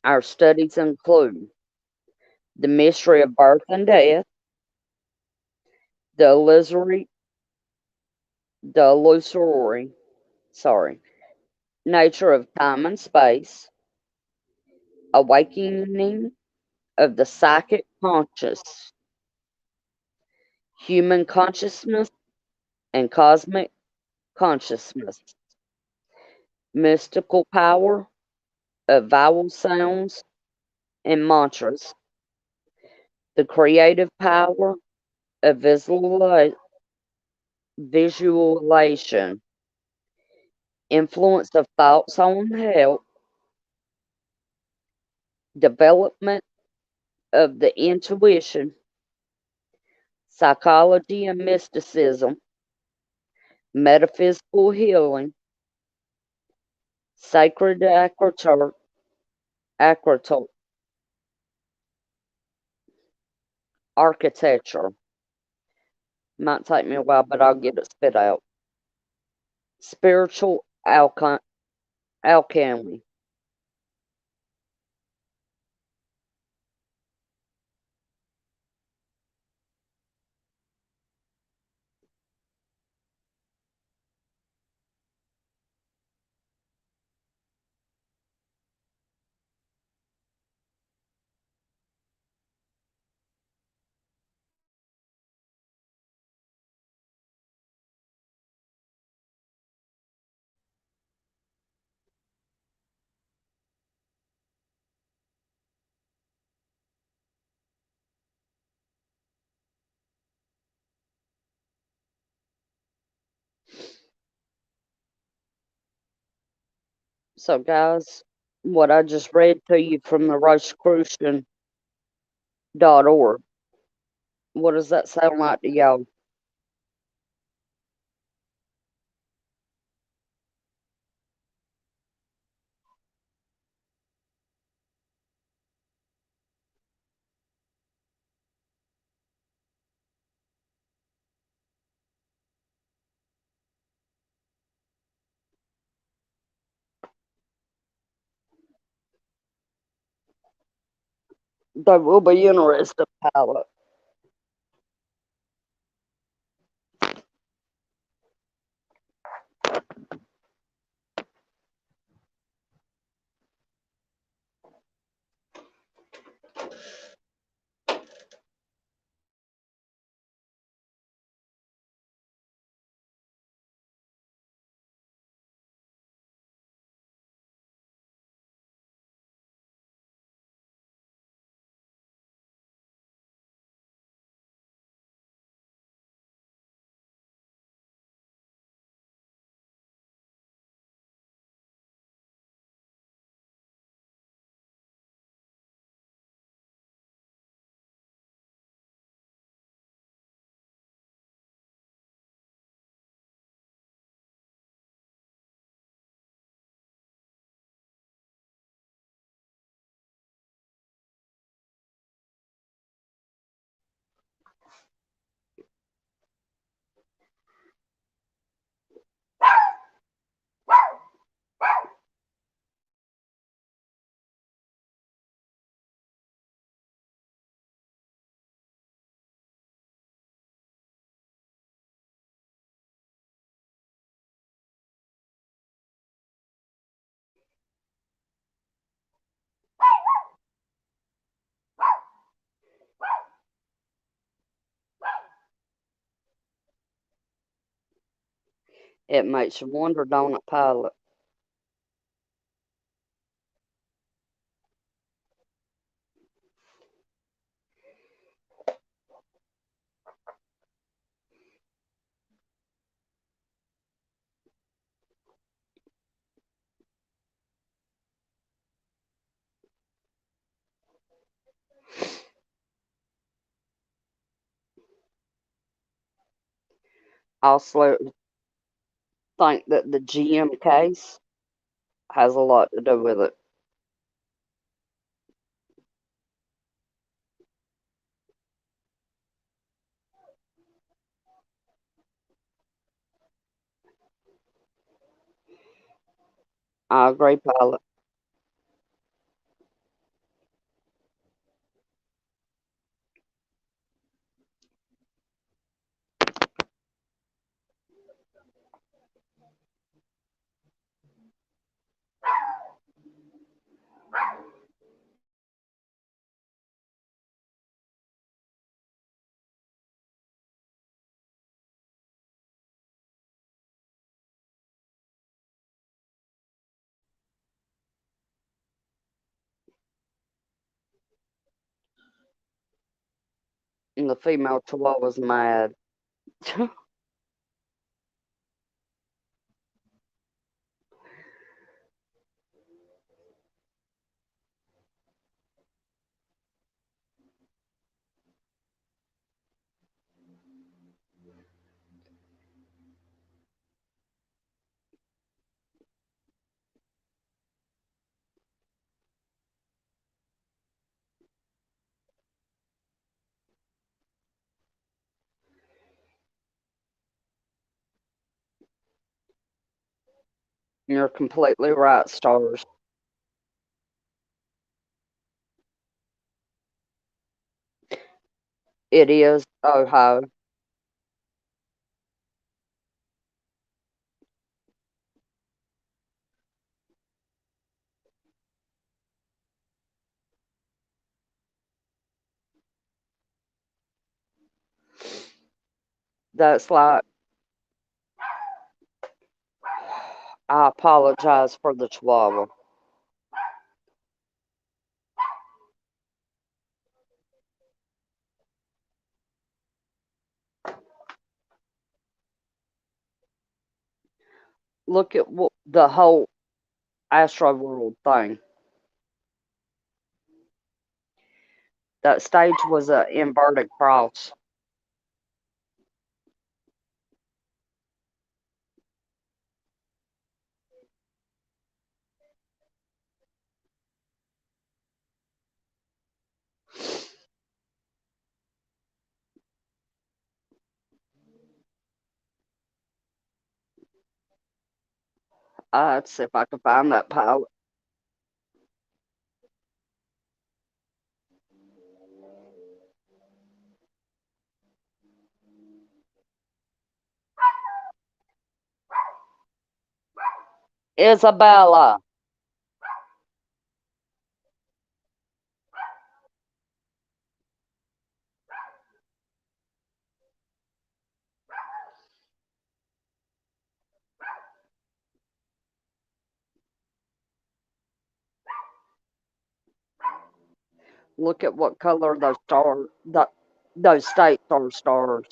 Our studies include the mystery of birth and death, the illusory, nature of time and space, awakening of the psychic conscious, human consciousness and cosmic consciousness, mystical power of vowel sounds and mantras, the creative power of visualization, influence of thoughts on health, development of the intuition, psychology and mysticism, metaphysical healing, sacred architecture. Might take me a while, but I'll get it spit out. Spiritual alchemy. So, guys, what I just read to you from the Rosicrucian.org, what does that sound like to y'all? That will be interesting, pilot. It makes you wonder, don't it, Pilot? I also think that the GM case has a lot to do with it. I agree, Pilot. And the female chihuahua's mad. You're completely right, Stars. It is Ohio. That's like, I apologize for the chihuahua. Look at the whole Astro World thing. That stage was an inverted cross. Let's see if I can find that pilot. Isabella. Look at what color those states are stars.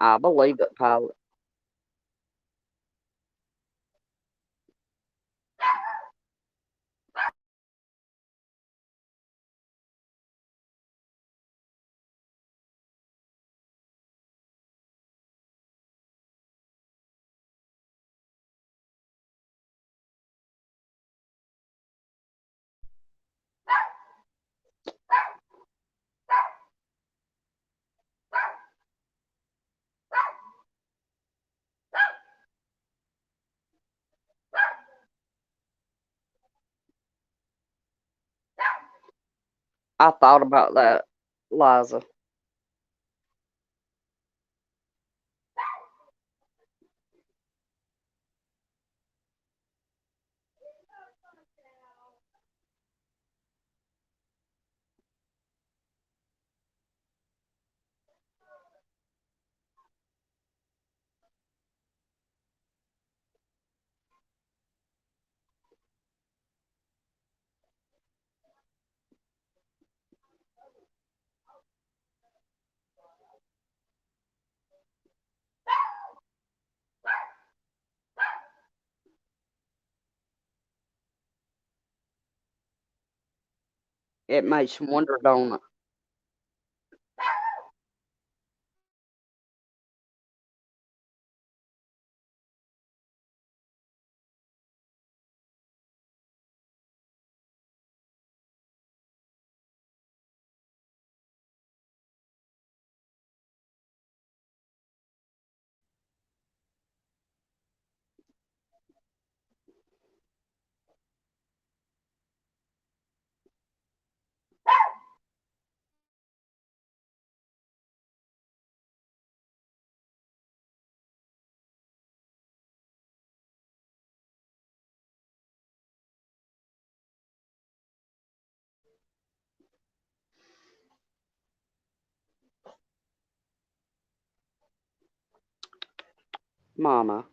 I believe it, pilot. I thought about that, Liza. It makes you wonder, don't it? Mama.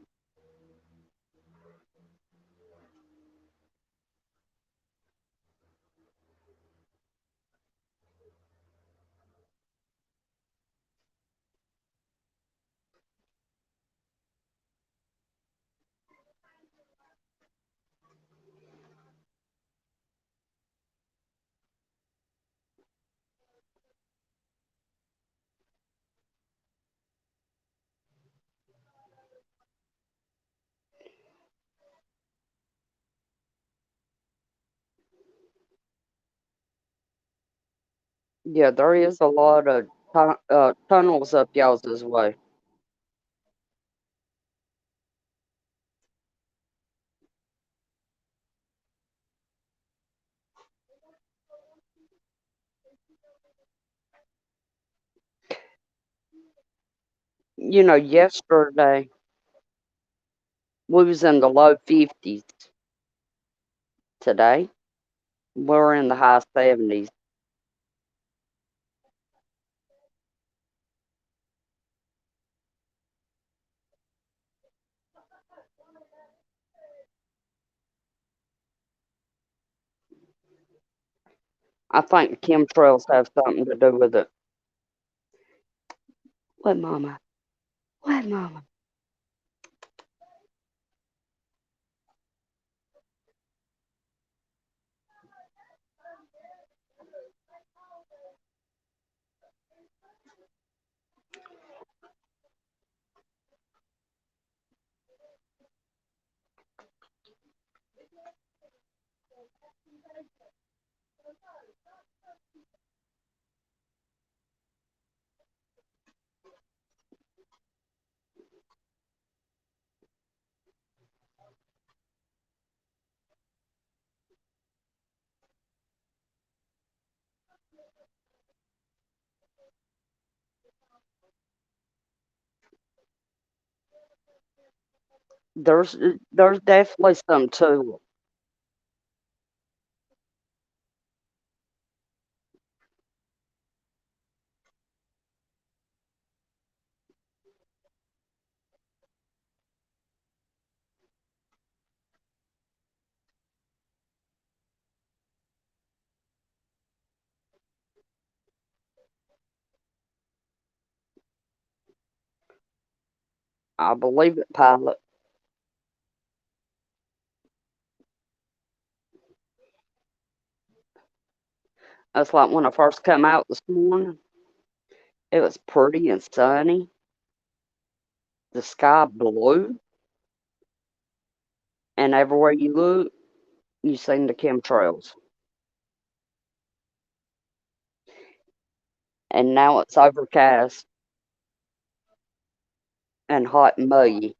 Yeah, there is a lot of tunnels up y'all's way. You know, yesterday we was in the low 50s. Today we're in the high 70s. I think chemtrails have something to do with it. What, Mama? What, Mama? There's definitely some to it. I believe it, pilot. That's like when I first come out this morning. It was pretty and sunny. The sky blue, and everywhere you look, you seen the chemtrails. And now it's overcast and hot and muggy.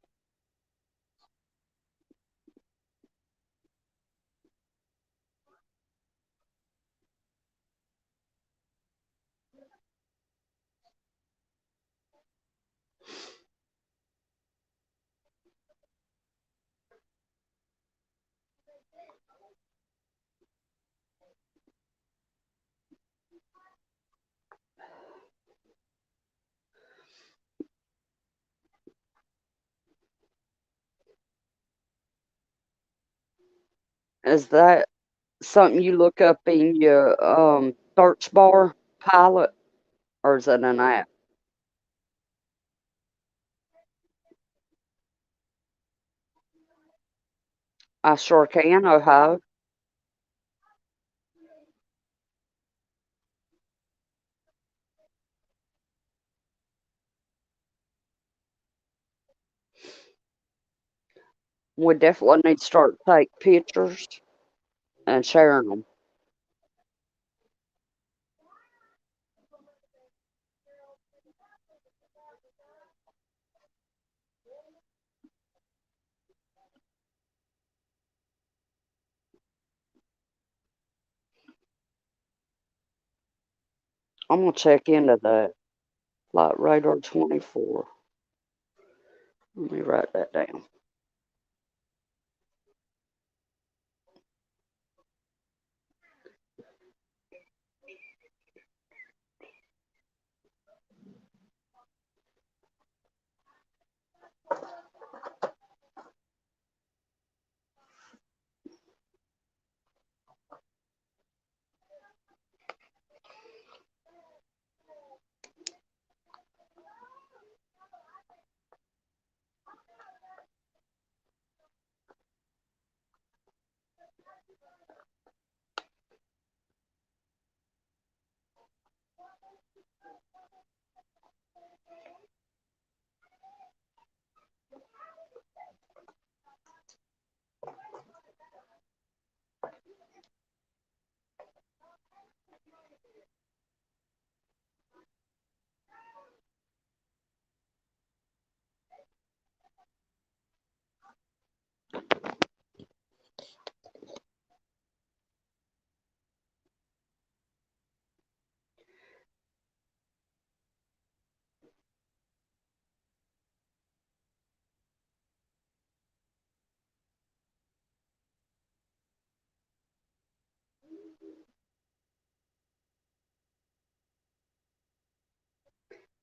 Is that something you look up in your search bar, pilot, or is it an app? I sure can, Ohio. We definitely need to start take pictures and sharing them. I'm gonna check into that. Flight radar 24. Let me write that down.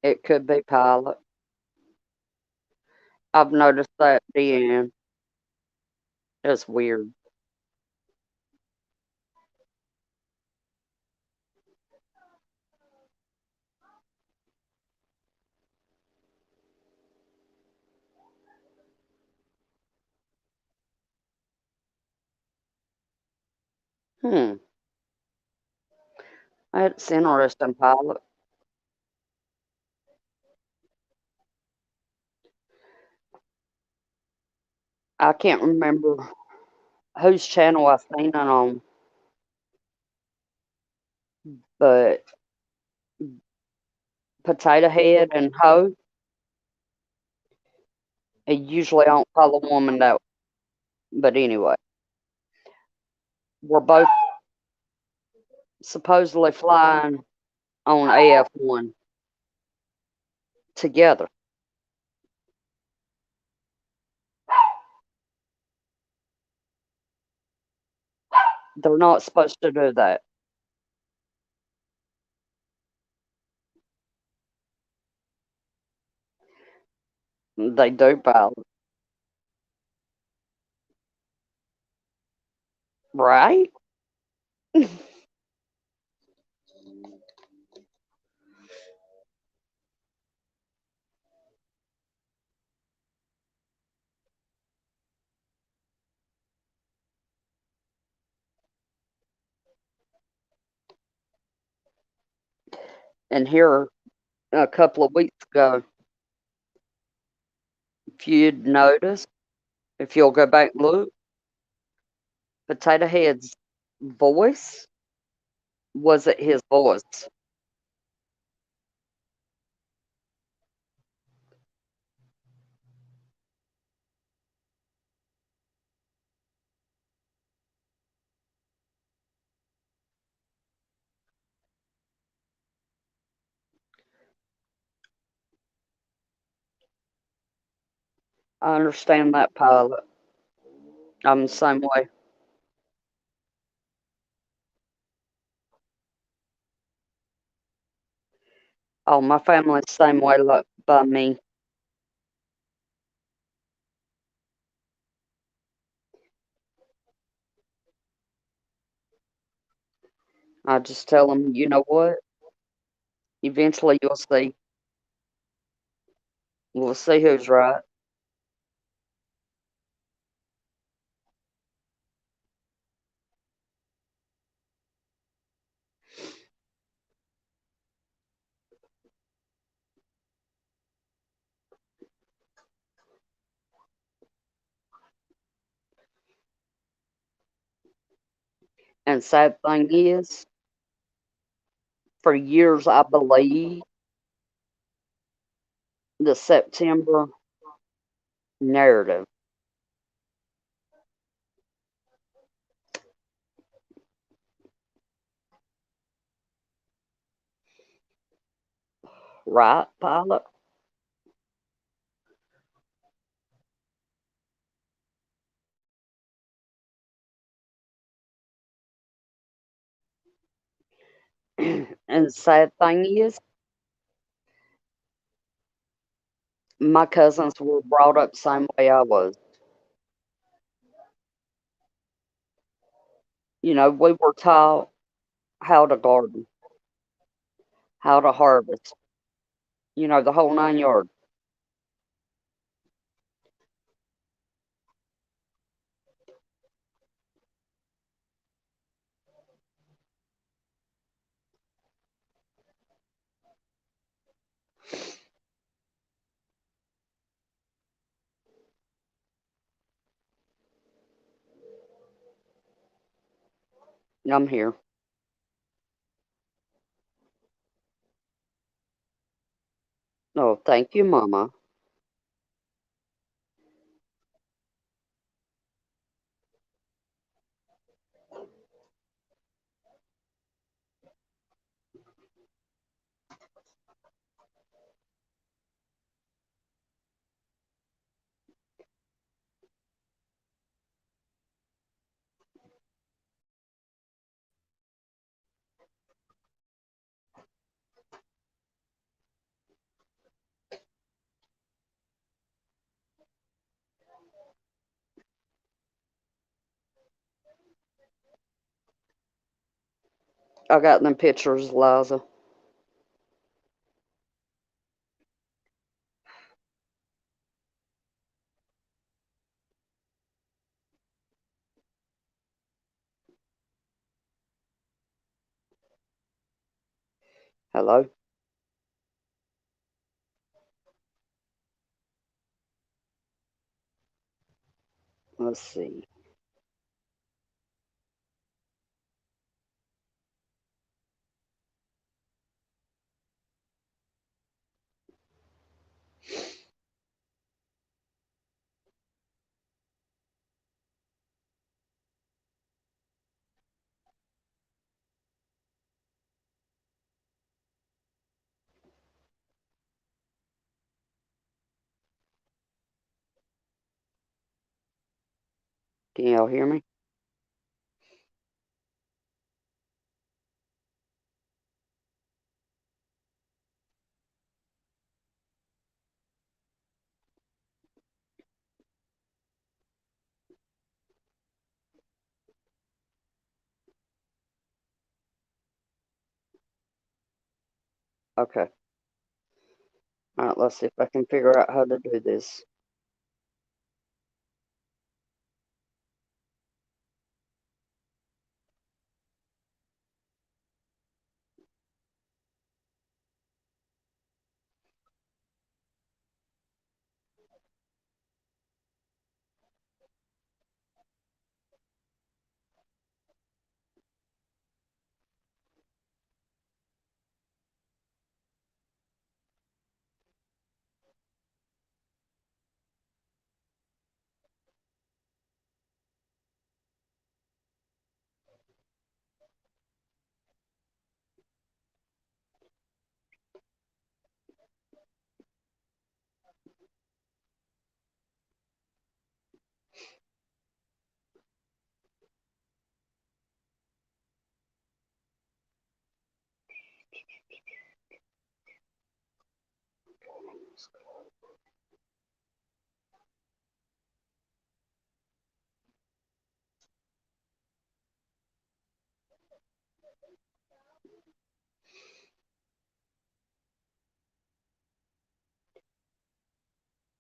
It could be pilot. I've noticed that DN is weird. Hmm, that's interesting, pilot. I can't remember whose channel I seen it on, but Potato Head and Ho, I usually don't call a woman that, but anyway, we're both supposedly flying on AF1 together. They're not supposed to do that. They do, pilot, right? And here, a couple of weeks ago, if you'd notice, if you'll go back and look, Potato Head's voice wasn't his voice. I understand that, pilot. I'm the same way. Oh, my family's the same way like by me. I just tell them, you know what? Eventually you'll see. We'll see who's right. And sad thing is, for years I believed the September narrative. Right, Pilot? And the sad thing is, my cousins were brought up the same way I was. We were taught how to garden, how to harvest, the whole 9 yards. I'm here. Oh, thank you, Mama. I got them pictures, Liza. Hello? Let's see. Can y'all hear me? Okay. All right, let's see if I can figure out how to do this.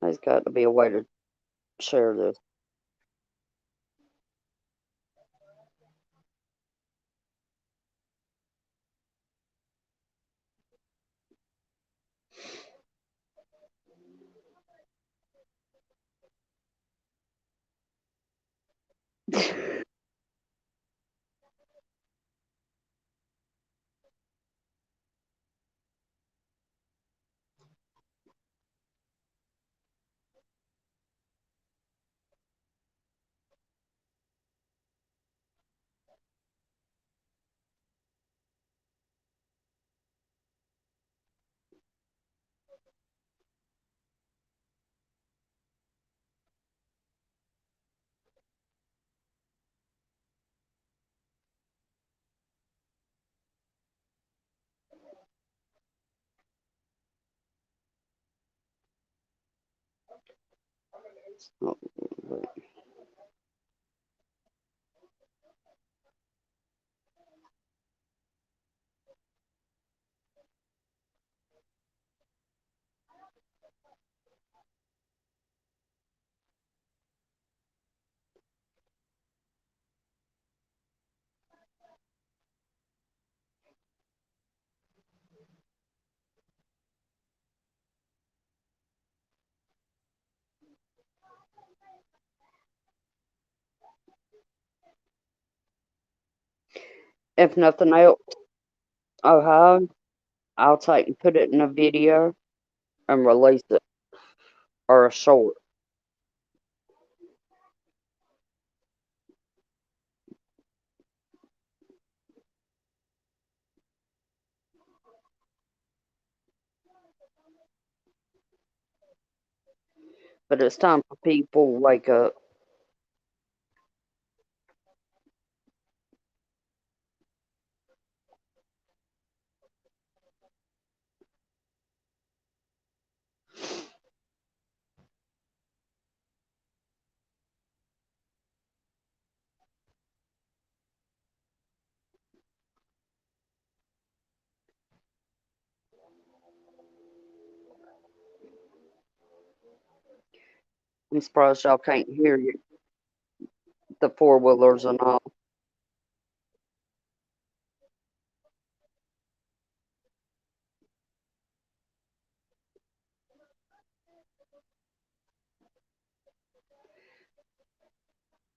There's got to be a way to share this. Oh, wait. If nothing else, Ohio, I'll take and put it in a video and release it, or a short. But it's time for people to wake up. I'm surprised y'all can't hear you, the four wheelers and all.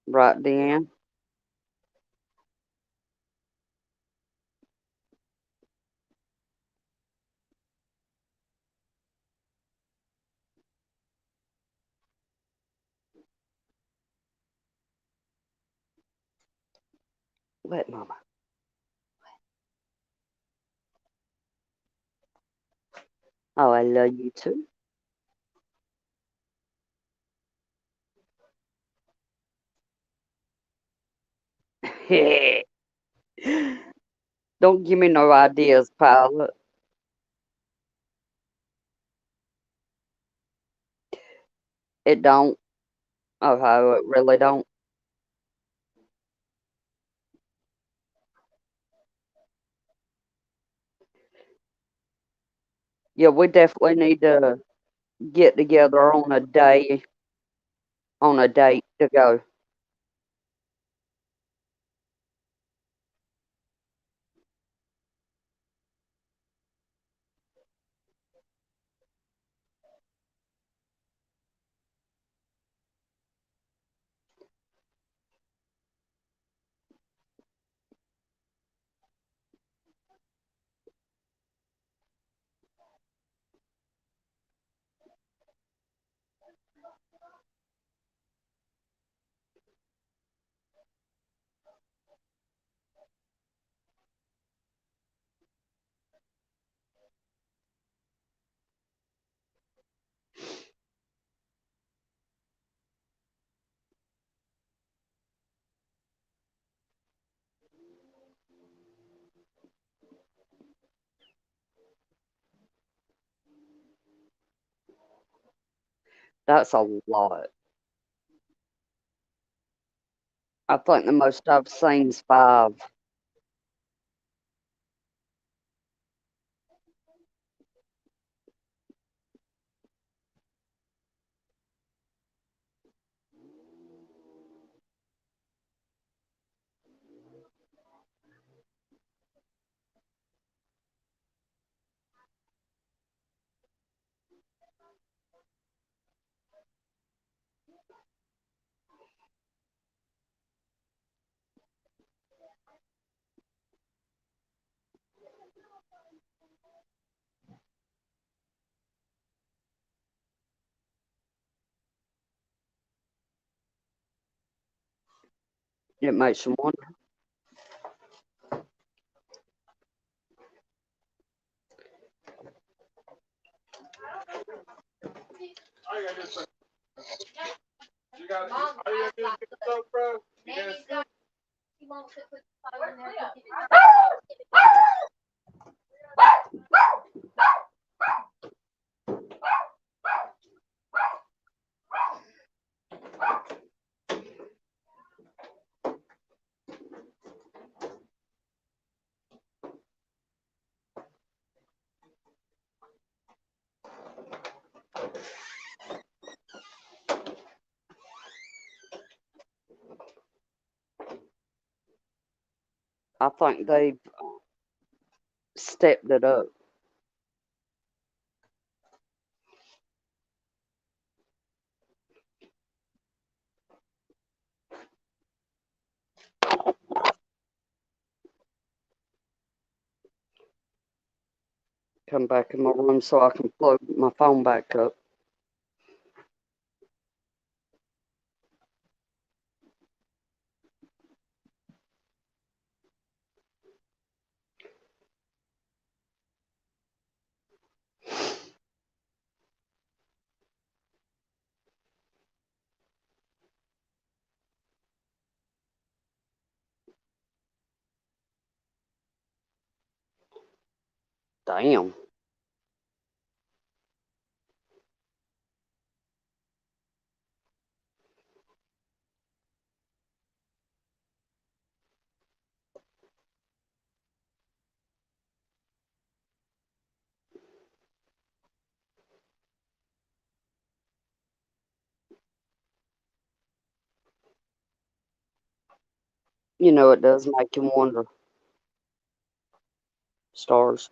Right, Dan? Let Mama. Oh, I love you too. Don't give me no ideas, pilot. It don't. Oh, it really don't. Yeah, we definitely need to get together on a date to go. That's a lot. I think the most I've seen's 5. It makes you wonder. I think they've stepped it up. Come back in my room so I can plug my phone back up. Damn. You know, it does make you wonder. Stars.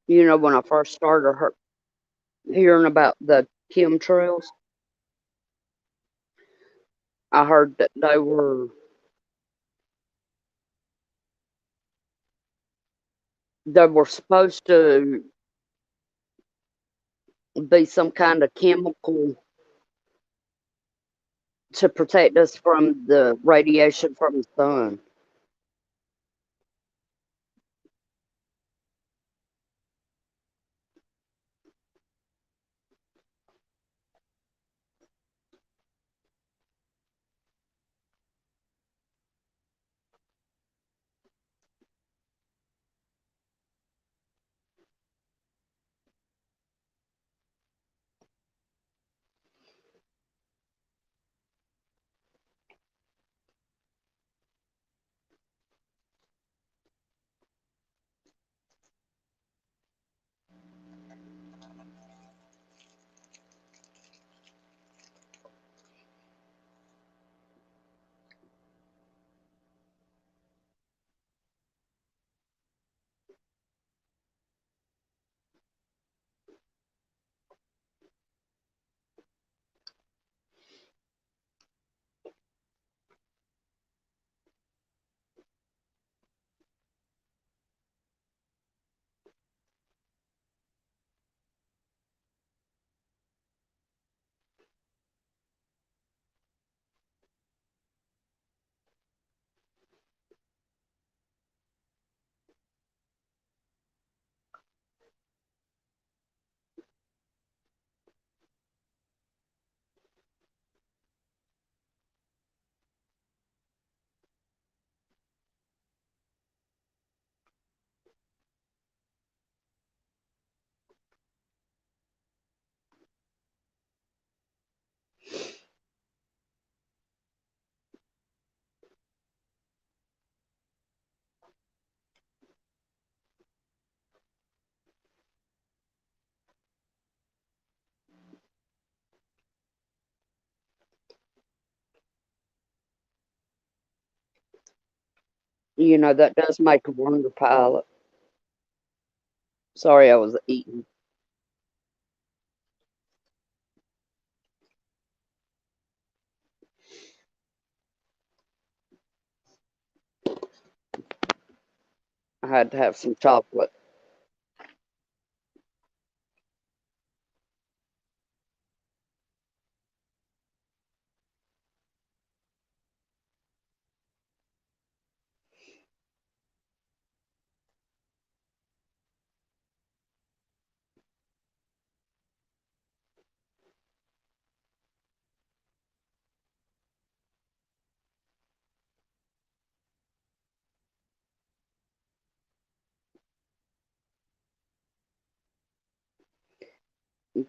You know, when I first started hearing about the chemtrails, I heard that they were supposed to be some kind of chemical to protect us from the radiation from the sun. You know, that does make a wonder pilot. Sorry, I was eating. I had to have some chocolate.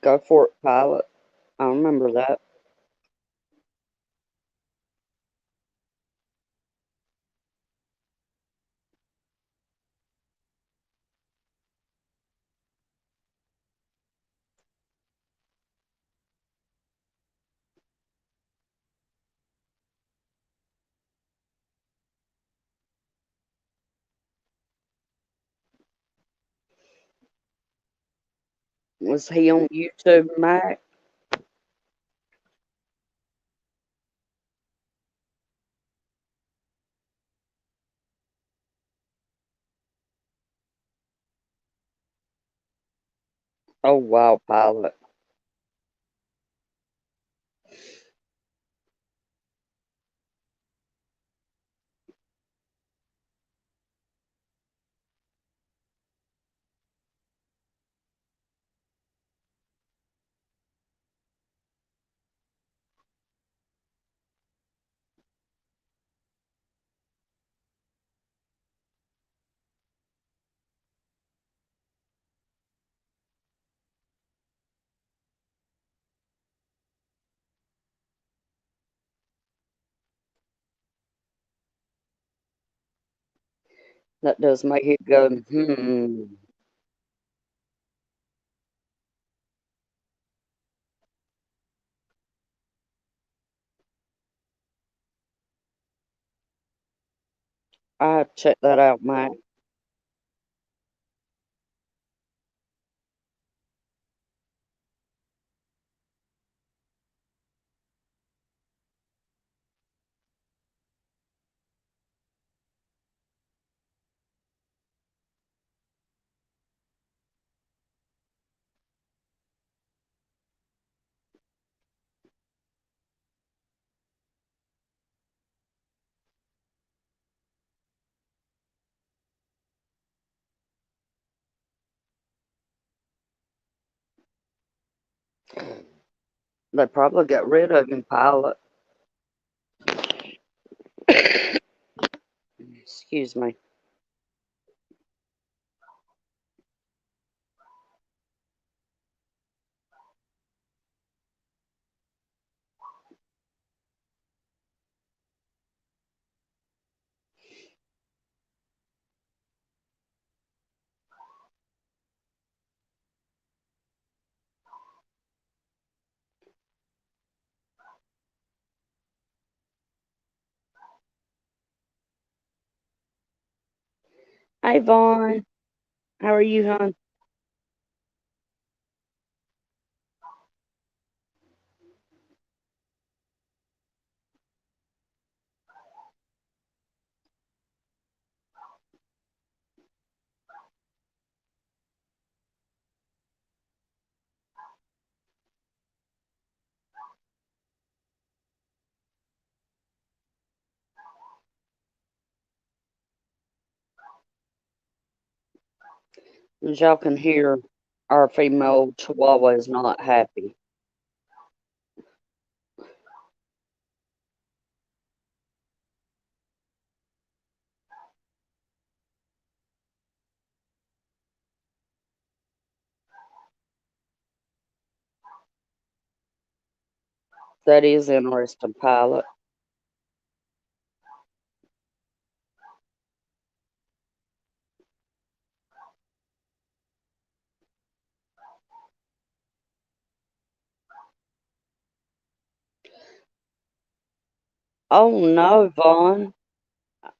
Go for it, pilot. I remember that. Was he on YouTube, Mac? Oh, wow, pilot. That does make it go, hmm. I have to check that out, Mac. They probably got rid of him, pilot. Excuse me. Hey, Vaughn. How are you, hon? As y'all can hear, our female chihuahua is not happy. That is interesting, pilot. Oh no, Vaughn.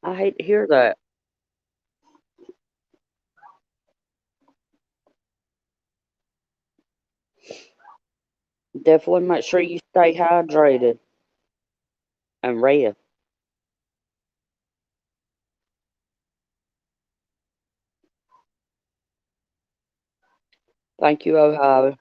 I hate to hear that. Definitely make sure you stay hydrated and rest. Thank you, Ohio.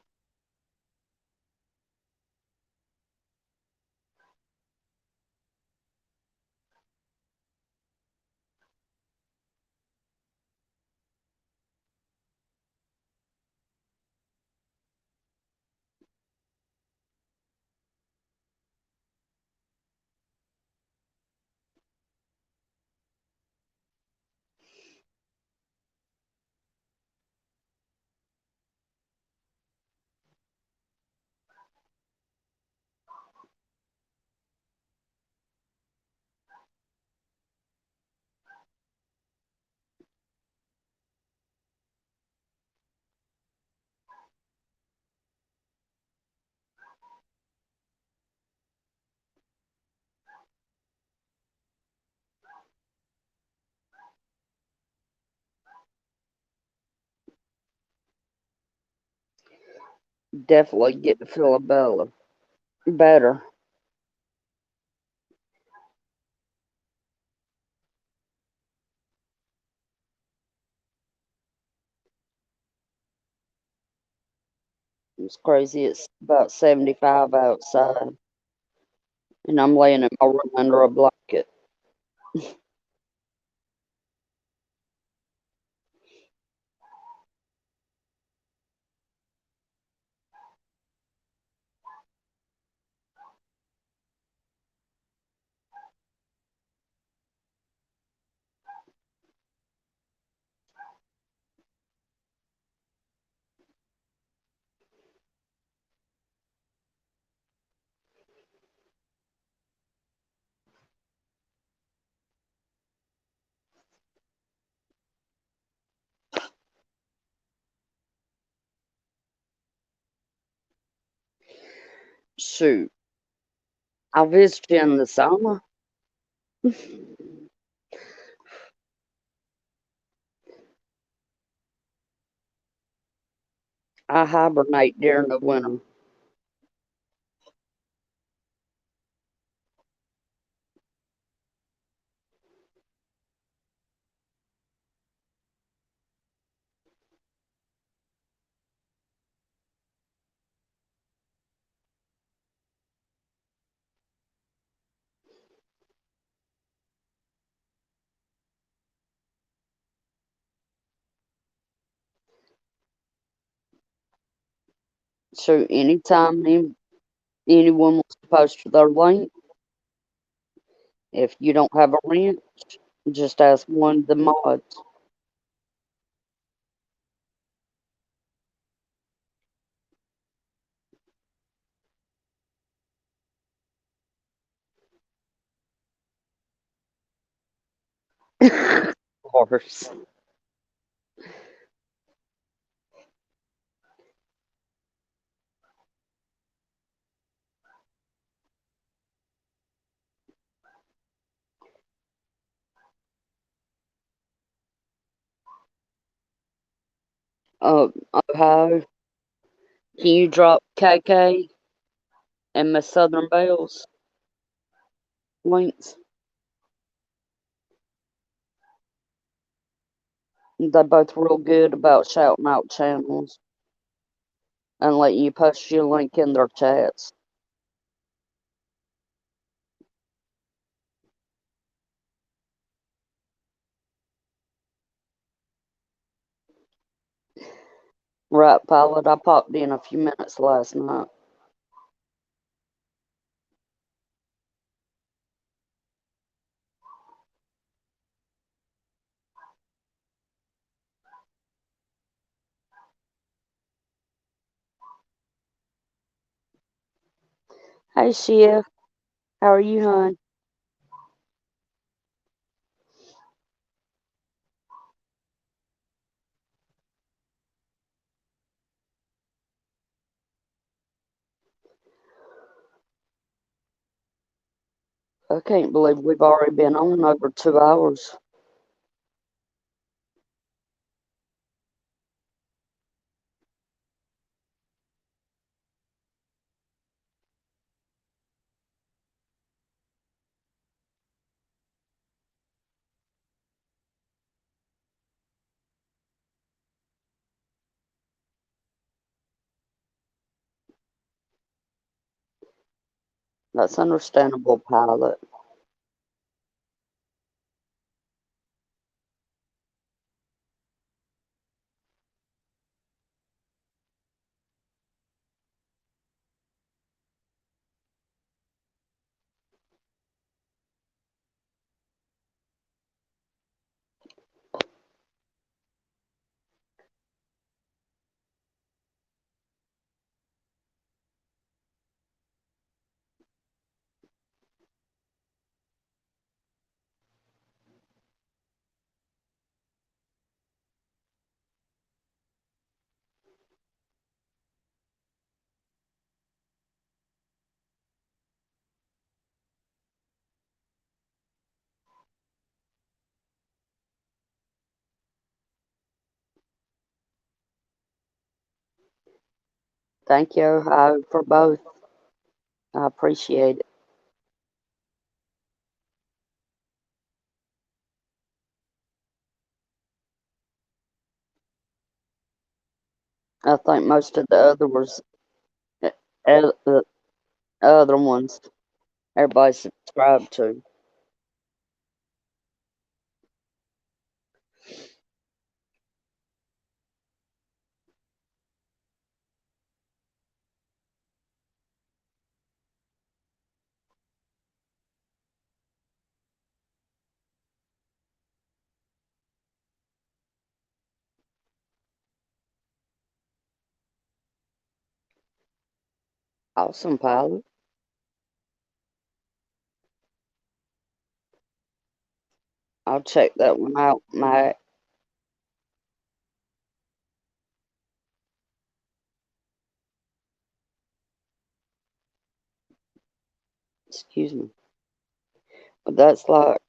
Definitely get to feel better. It's crazy. It's about 75 outside, and I'm laying in my room under a blanket. Shoot, I'll visit you in the summer. I hibernate during the winter. So anytime anyone wants to post their link, if you don't have a rent, just ask one of the mods. Of course. Ohio, can you drop KK and Miss Southern Bells links? They're both real good about shouting out channels and letting you post your link in their chats. Right, Pilot, I popped in a few minutes last night. Hey, Shiv, how are you, hon? I can't believe we've already been on over 2 hours. That's understandable, pilot. Thank you for both. I appreciate it. I think most of the the other ones everybody subscribed to. Awesome, pilot. I'll check that one out, Matt. Excuse me. But that's like,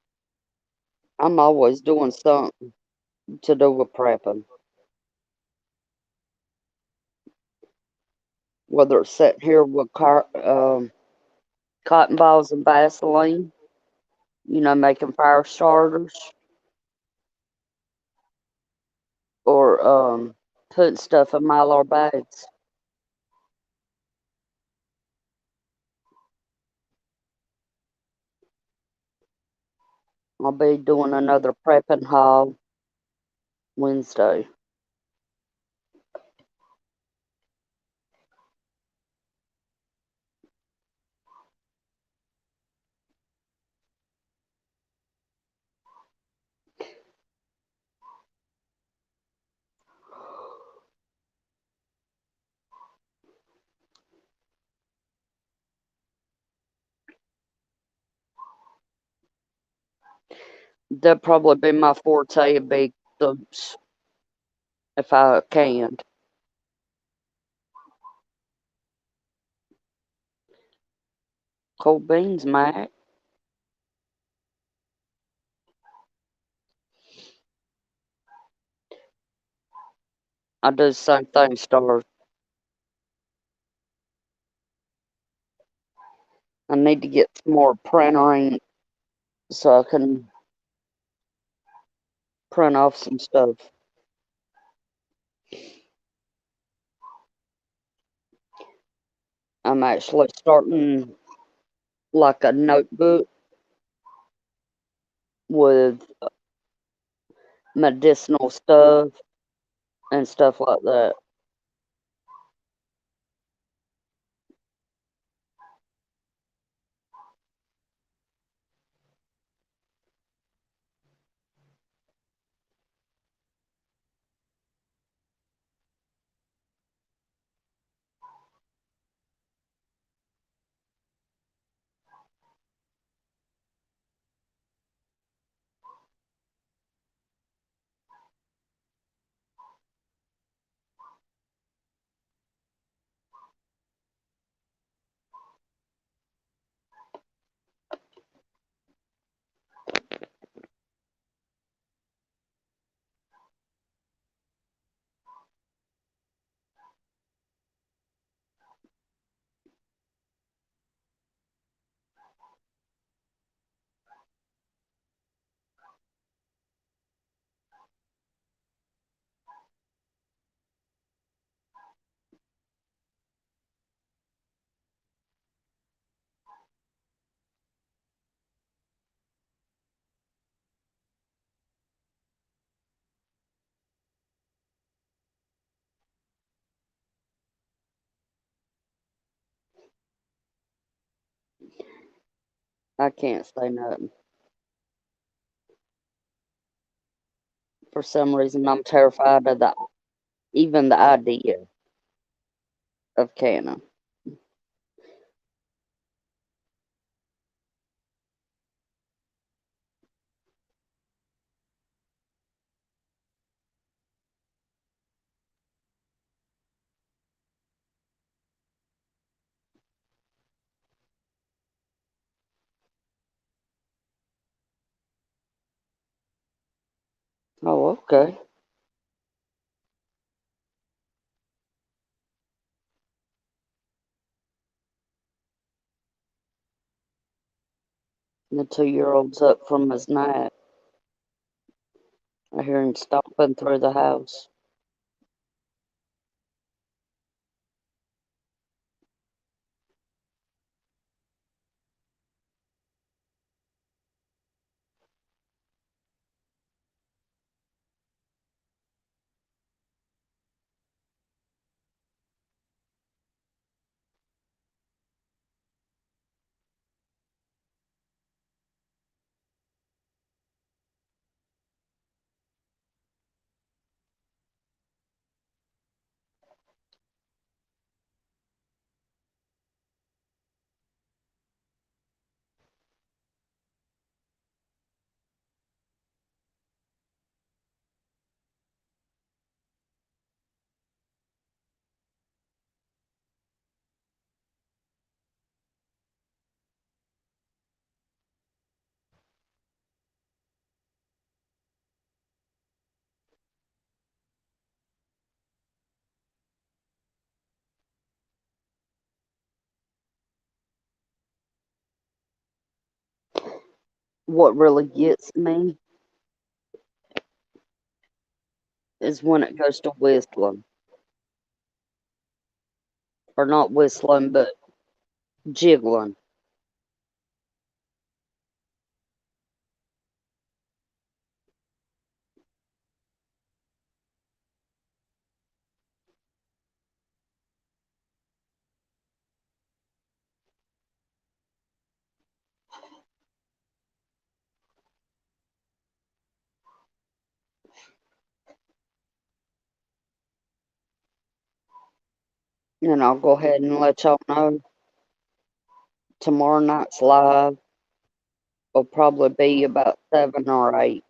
I'm always doing something to do with prepping. Whether it's sitting here with cotton balls and Vaseline, making fire starters, or putting stuff in Mylar bags. I'll be doing another prepping haul Wednesday. That'd probably be my forte, big soups, if I can. Cold beans, Mac. I do the same thing, Star. I need to get some more printer ink so I can print off some stuff. I'm actually starting like a notebook with medicinal stuff and stuff like that. I can't say nothing. For some reason, I'm terrified of even the idea of canning. Oh, okay. The 2-year-old's up from his nap. I hear him stomping through the house. What really gets me is when it goes to whistling. Or not whistling, but jiggling. And I'll go ahead and let y'all know tomorrow night's live will probably be about 7 or 8.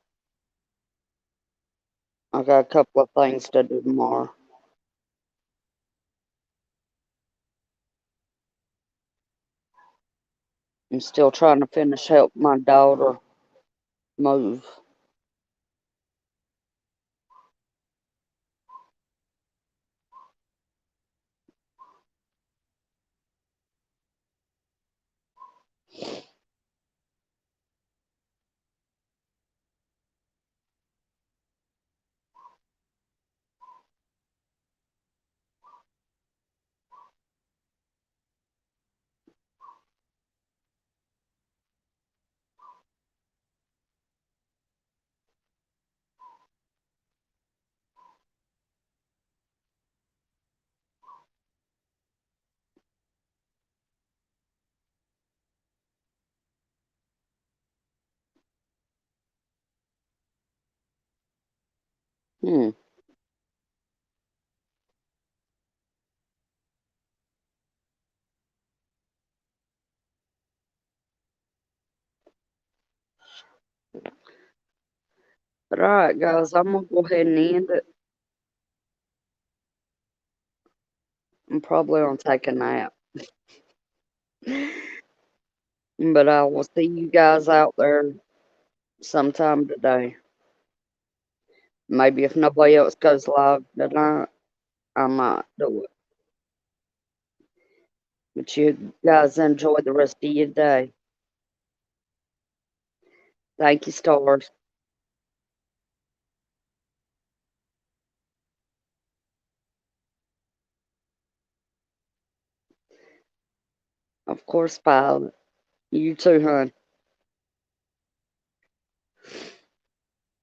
I got a couple of things to do tomorrow. I'm still trying to finish help my daughter move. Hmm. But alright, guys, I'm gonna go ahead and end it. I'm probably gonna take a nap. But I will see you guys out there sometime today. Maybe if nobody else goes live tonight, I might do it. But you guys enjoy the rest of your day. Thank you, stars. Of course, Pilot. You too, hon.